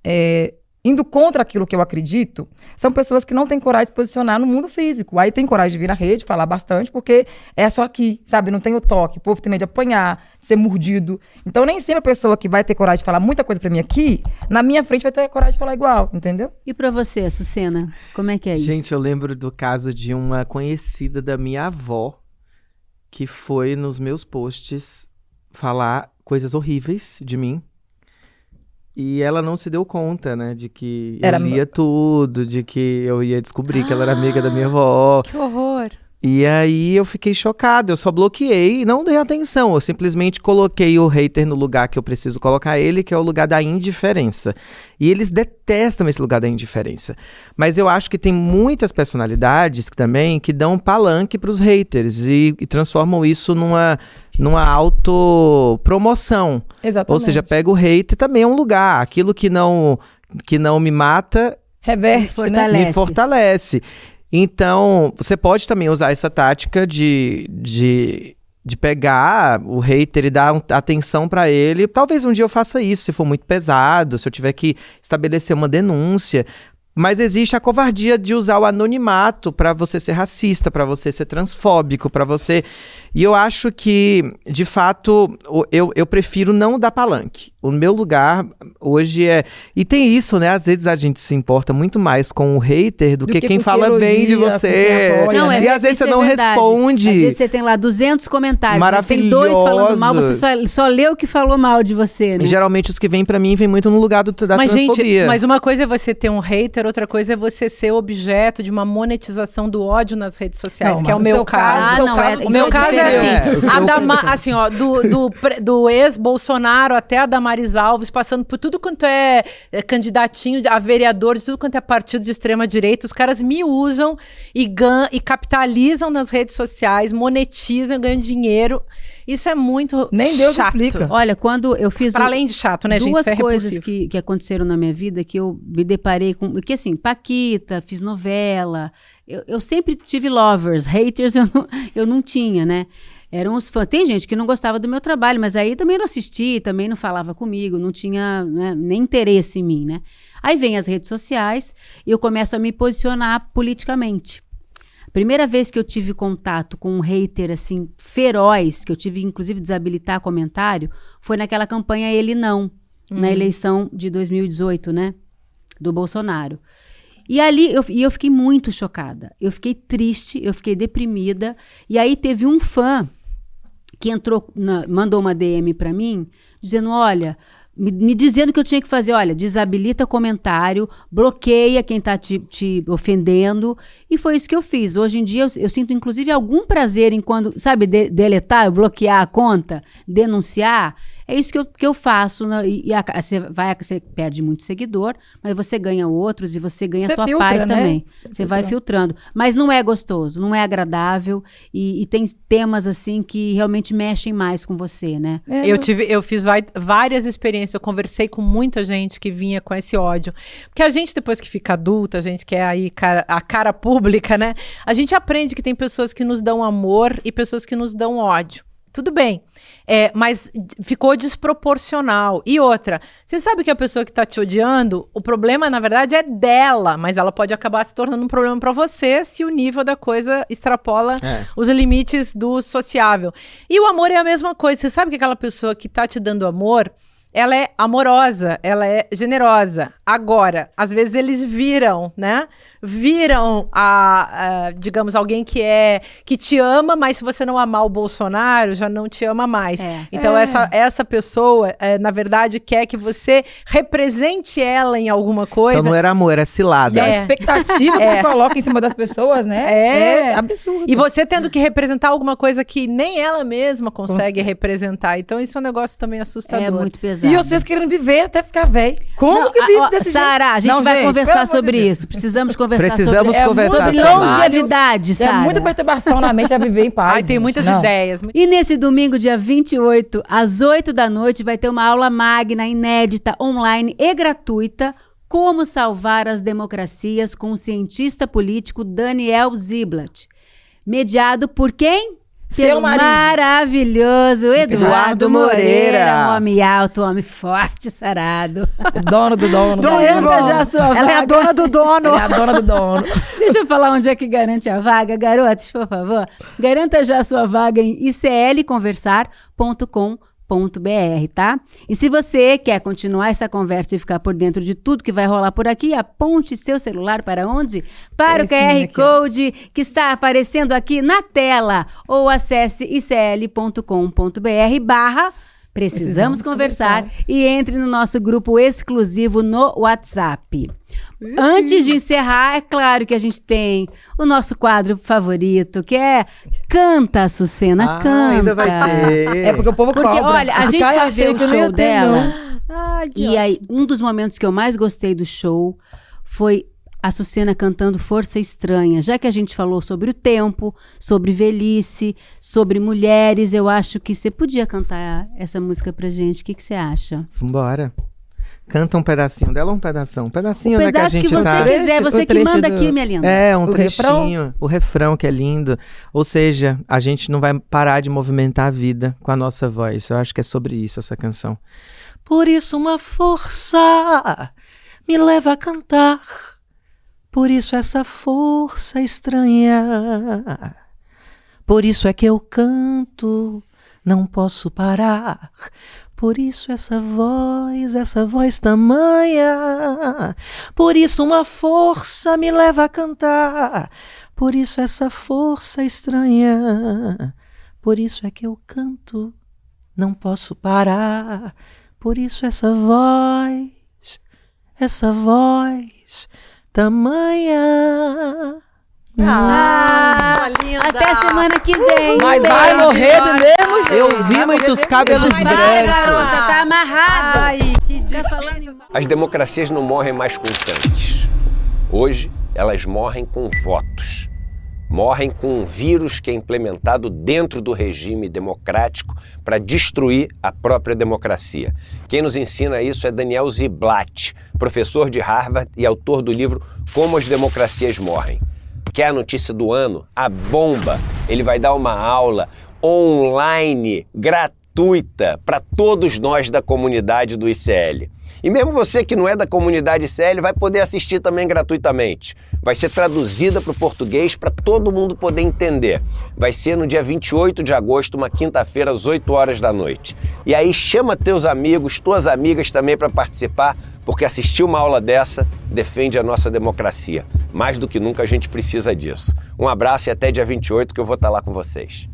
Speaker 2: indo contra aquilo que eu acredito, são pessoas que não têm coragem de se posicionar no mundo físico. Aí tem coragem de vir na rede, falar bastante, porque é só aqui, sabe? Não tem o toque. O povo tem medo de apanhar, ser mordido. Então, nem sempre a pessoa que vai ter coragem de falar muita coisa pra mim aqui, na minha frente vai ter coragem de falar igual, entendeu?
Speaker 1: E pra você, Açucena, como é que é isso?
Speaker 3: Gente, eu lembro do caso de uma conhecida da minha avó que foi nos meus posts falar coisas horríveis de mim. E ela não se deu conta, né, de que eu lia tudo, de que eu ia descobrir que ela era amiga da minha avó.
Speaker 4: Que horror.
Speaker 3: E aí eu fiquei chocado, eu só bloqueei e não dei atenção. Eu simplesmente coloquei o hater no lugar que eu preciso colocar ele, que é o lugar da indiferença. E eles detestam esse lugar da indiferença. Mas eu acho que tem muitas personalidades também que dão palanque pros haters e transformam isso numa autopromoção.
Speaker 2: Exatamente.
Speaker 3: Ou seja, pega o hater também é um lugar. Aquilo que não me mata
Speaker 2: Reverte,
Speaker 1: Fortalece.
Speaker 2: né?
Speaker 3: me fortalece. Então, você pode também usar essa tática de pegar o hater e dar atenção pra ele. Talvez um dia eu faça isso, se for muito pesado, se eu tiver que estabelecer uma denúncia. Mas existe a covardia de usar o anonimato pra você ser racista, pra você ser transfóbico, pra você... E eu acho que, de fato, eu prefiro não dar palanque. O meu lugar hoje é... E tem isso, né? Às vezes a gente se importa muito mais com o hater do que quem fala
Speaker 2: elogia,
Speaker 3: bem de
Speaker 2: com quem
Speaker 3: você.
Speaker 2: apoia,
Speaker 1: Não,
Speaker 2: né?
Speaker 3: E às vezes
Speaker 1: isso
Speaker 3: você
Speaker 1: é
Speaker 3: não
Speaker 1: verdade.
Speaker 3: responde.
Speaker 1: Às vezes você tem lá 200 comentários, mas tem 2 falando mal, você só lê o que falou mal de você, né?
Speaker 3: E geralmente os que vêm pra mim vêm muito no lugar da
Speaker 4: Mas,
Speaker 3: transfobia.
Speaker 4: gente, mas uma coisa é você ter um hater, outra coisa é você ser objeto de uma monetização do ódio nas redes sociais,
Speaker 2: Não,
Speaker 4: que é
Speaker 2: mas
Speaker 4: o meu
Speaker 2: seu
Speaker 4: caso.
Speaker 1: não,
Speaker 4: O meu caso é
Speaker 3: É,
Speaker 4: assim,
Speaker 3: o seu-
Speaker 4: assim, ó, do ex-Bolsonaro até a Damares Alves, passando por tudo quanto é candidatinho a vereador, de tudo quanto é partido de extrema-direita, os caras me usam e capitalizam nas redes sociais, monetizam, ganham dinheiro. Isso é muito
Speaker 2: Nem Deus
Speaker 4: chato.
Speaker 2: explica.
Speaker 1: Olha, quando eu fiz
Speaker 4: Para além de chato, né, gente?
Speaker 1: duas
Speaker 4: Isso é
Speaker 1: coisas
Speaker 4: repulsivo.
Speaker 1: que aconteceram na minha vida que eu me deparei com... Que assim, Paquita, fiz novela. Eu sempre tive lovers, haters eu não tinha, né? Eram os fãs. Tem gente que não gostava do meu trabalho, mas aí também não assistia, também não falava comigo, não tinha, né, nem interesse em mim, né? Aí vem as redes sociais e eu começo a me posicionar politicamente. Primeira vez que eu tive contato com um hater, assim, feroz, que eu tive, inclusive, desabilitar comentário, foi naquela campanha Ele Não, na eleição de 2018, né? Do Bolsonaro. E ali, eu fiquei muito chocada. Eu fiquei triste, eu fiquei deprimida. E aí teve um fã que mandou uma DM pra mim, dizendo, olha... Me dizendo que eu tinha que fazer, olha, desabilita comentário, bloqueia quem tá te ofendendo, e foi isso que eu fiz. Hoje em dia eu sinto inclusive algum prazer em quando, sabe, deletar, bloquear a conta, denunciar, É isso que eu faço. Né? Você perde muito seguidor, mas você ganha outros e você ganha a tua
Speaker 2: filtra,
Speaker 1: paz
Speaker 2: né?
Speaker 1: também. Você vai filtrando. Mas não é gostoso, não é agradável e tem temas assim que realmente mexem mais com você, né?
Speaker 4: Eu fiz várias experiências, eu conversei com muita gente que vinha com esse ódio. Porque a gente, depois que fica adulta, a gente que é aí a cara pública, né? A gente aprende que tem pessoas que nos dão amor e pessoas que nos dão ódio. Tudo bem, mas ficou desproporcional. E outra, você sabe que a pessoa que tá te odiando, o problema, na verdade, é dela, mas ela pode acabar se tornando um problema pra você se o nível da coisa extrapola os limites do sociável. E o amor é a mesma coisa. Você sabe que aquela pessoa que tá te dando amor, ela é amorosa, ela é generosa. Agora, às vezes eles viram, né? Viram digamos, alguém que te ama, mas se você não amar o Bolsonaro, já não te ama mais. Então, essa pessoa, na verdade, quer que você represente ela em alguma coisa.
Speaker 3: Então não era amor, era cilada.
Speaker 2: E a expectativa que você coloca em cima das pessoas, né? É absurdo.
Speaker 4: E você tendo que representar alguma coisa que nem ela mesma consegue representar. Então, isso é um negócio também assustador.
Speaker 1: É muito pesado.
Speaker 2: E vocês querendo viver até ficar velho. Como que vive desse jeito?
Speaker 1: Sara, a gente vai conversar sobre isso. Precisamos conversar sobre longevidade, Sara.
Speaker 2: É muita perturbação na mente a viver em paz.
Speaker 4: Tem muitas ideias.
Speaker 1: E nesse domingo, dia 28, às 8 da noite, vai ter uma aula magna, inédita, online e gratuita, Como Salvar as Democracias, com o cientista político Daniel Ziblatt. Mediado por quem?
Speaker 2: Seu marido.
Speaker 1: Maravilhoso Eduardo Moreira.
Speaker 3: Moreira.
Speaker 1: Um homem alto, um homem forte, sarado.
Speaker 2: O dono do dono.
Speaker 1: Garanta já a sua vaga.
Speaker 4: Ela é a dona do dono.
Speaker 2: Ela é a dona do dono.
Speaker 1: Deixa eu falar onde é que garante a vaga. Garotos, por favor, garanta já a sua vaga em iclconversar.com.br, tá? E se você quer continuar essa conversa e ficar por dentro de tudo que vai rolar por aqui, aponte seu celular para onde? Para o QR Code que está aparecendo aqui na tela ou acesse icl.com.br/Precisamos conversar e entre no nosso grupo exclusivo no WhatsApp. Antes de encerrar, é claro que a gente tem o nosso quadro favorito, que é Canta, Açucena, Canta.
Speaker 3: Ainda vai ter.
Speaker 2: É porque o povo cobra.
Speaker 1: Olha, a gente vai ver o show dela.
Speaker 4: Ai, que
Speaker 1: E aí, um dos momentos que eu mais gostei do show foi a Açucena cantando Força Estranha. Já que a gente falou sobre o tempo, sobre velhice, sobre mulheres, eu acho que você podia cantar essa música pra gente. O que você acha?
Speaker 3: Vambora. Canta um pedacinho dela ou um pedacinho? Um pedacinho,
Speaker 1: O
Speaker 3: né, que a
Speaker 1: pedaço
Speaker 3: gente
Speaker 1: que você
Speaker 3: tá...
Speaker 1: quiser, você que manda aqui, minha linda.
Speaker 3: É, um
Speaker 2: O
Speaker 3: trechinho. O refrão que é lindo. Ou seja, a gente não vai parar de movimentar a vida com a nossa voz. Eu acho que é sobre isso essa canção. Por isso uma força me leva a cantar. Por isso essa força estranha. Por isso é que eu canto, não posso parar. Por isso essa voz tamanha. Por isso uma força me leva a cantar. Por isso essa força estranha. Por isso é que eu canto, não posso parar. Por isso essa voz tamanha.
Speaker 4: linda.
Speaker 1: Até semana que vem.
Speaker 2: Mas vai morrer do mesmo jeito.
Speaker 3: Eu vi muitos cabelos
Speaker 1: Vai,
Speaker 3: brancos.
Speaker 1: garota, tá amarrado.
Speaker 4: Ai, que difícil.
Speaker 6: As democracias não morrem mais com tanques. Hoje, elas morrem com votos. Morrem com um vírus que é implementado dentro do regime democrático para destruir a própria democracia. Quem nos ensina isso é Daniel Ziblatt, professor de Harvard e autor do livro Como as Democracias Morrem. Quer a notícia do ano? A bomba! Ele vai dar uma aula online, gratuita, para todos nós da comunidade do ICL. E mesmo você que não é da comunidade ICL vai poder assistir também gratuitamente. Vai ser traduzida para o português para todo mundo poder entender. Vai ser no dia 28 de agosto, uma quinta-feira, às 8 horas da noite. E aí chama teus amigos, tuas amigas também para participar, porque assistir uma aula dessa defende a nossa democracia. Mais do que nunca a gente precisa disso. Um abraço e até dia 28 que eu vou estar lá com vocês.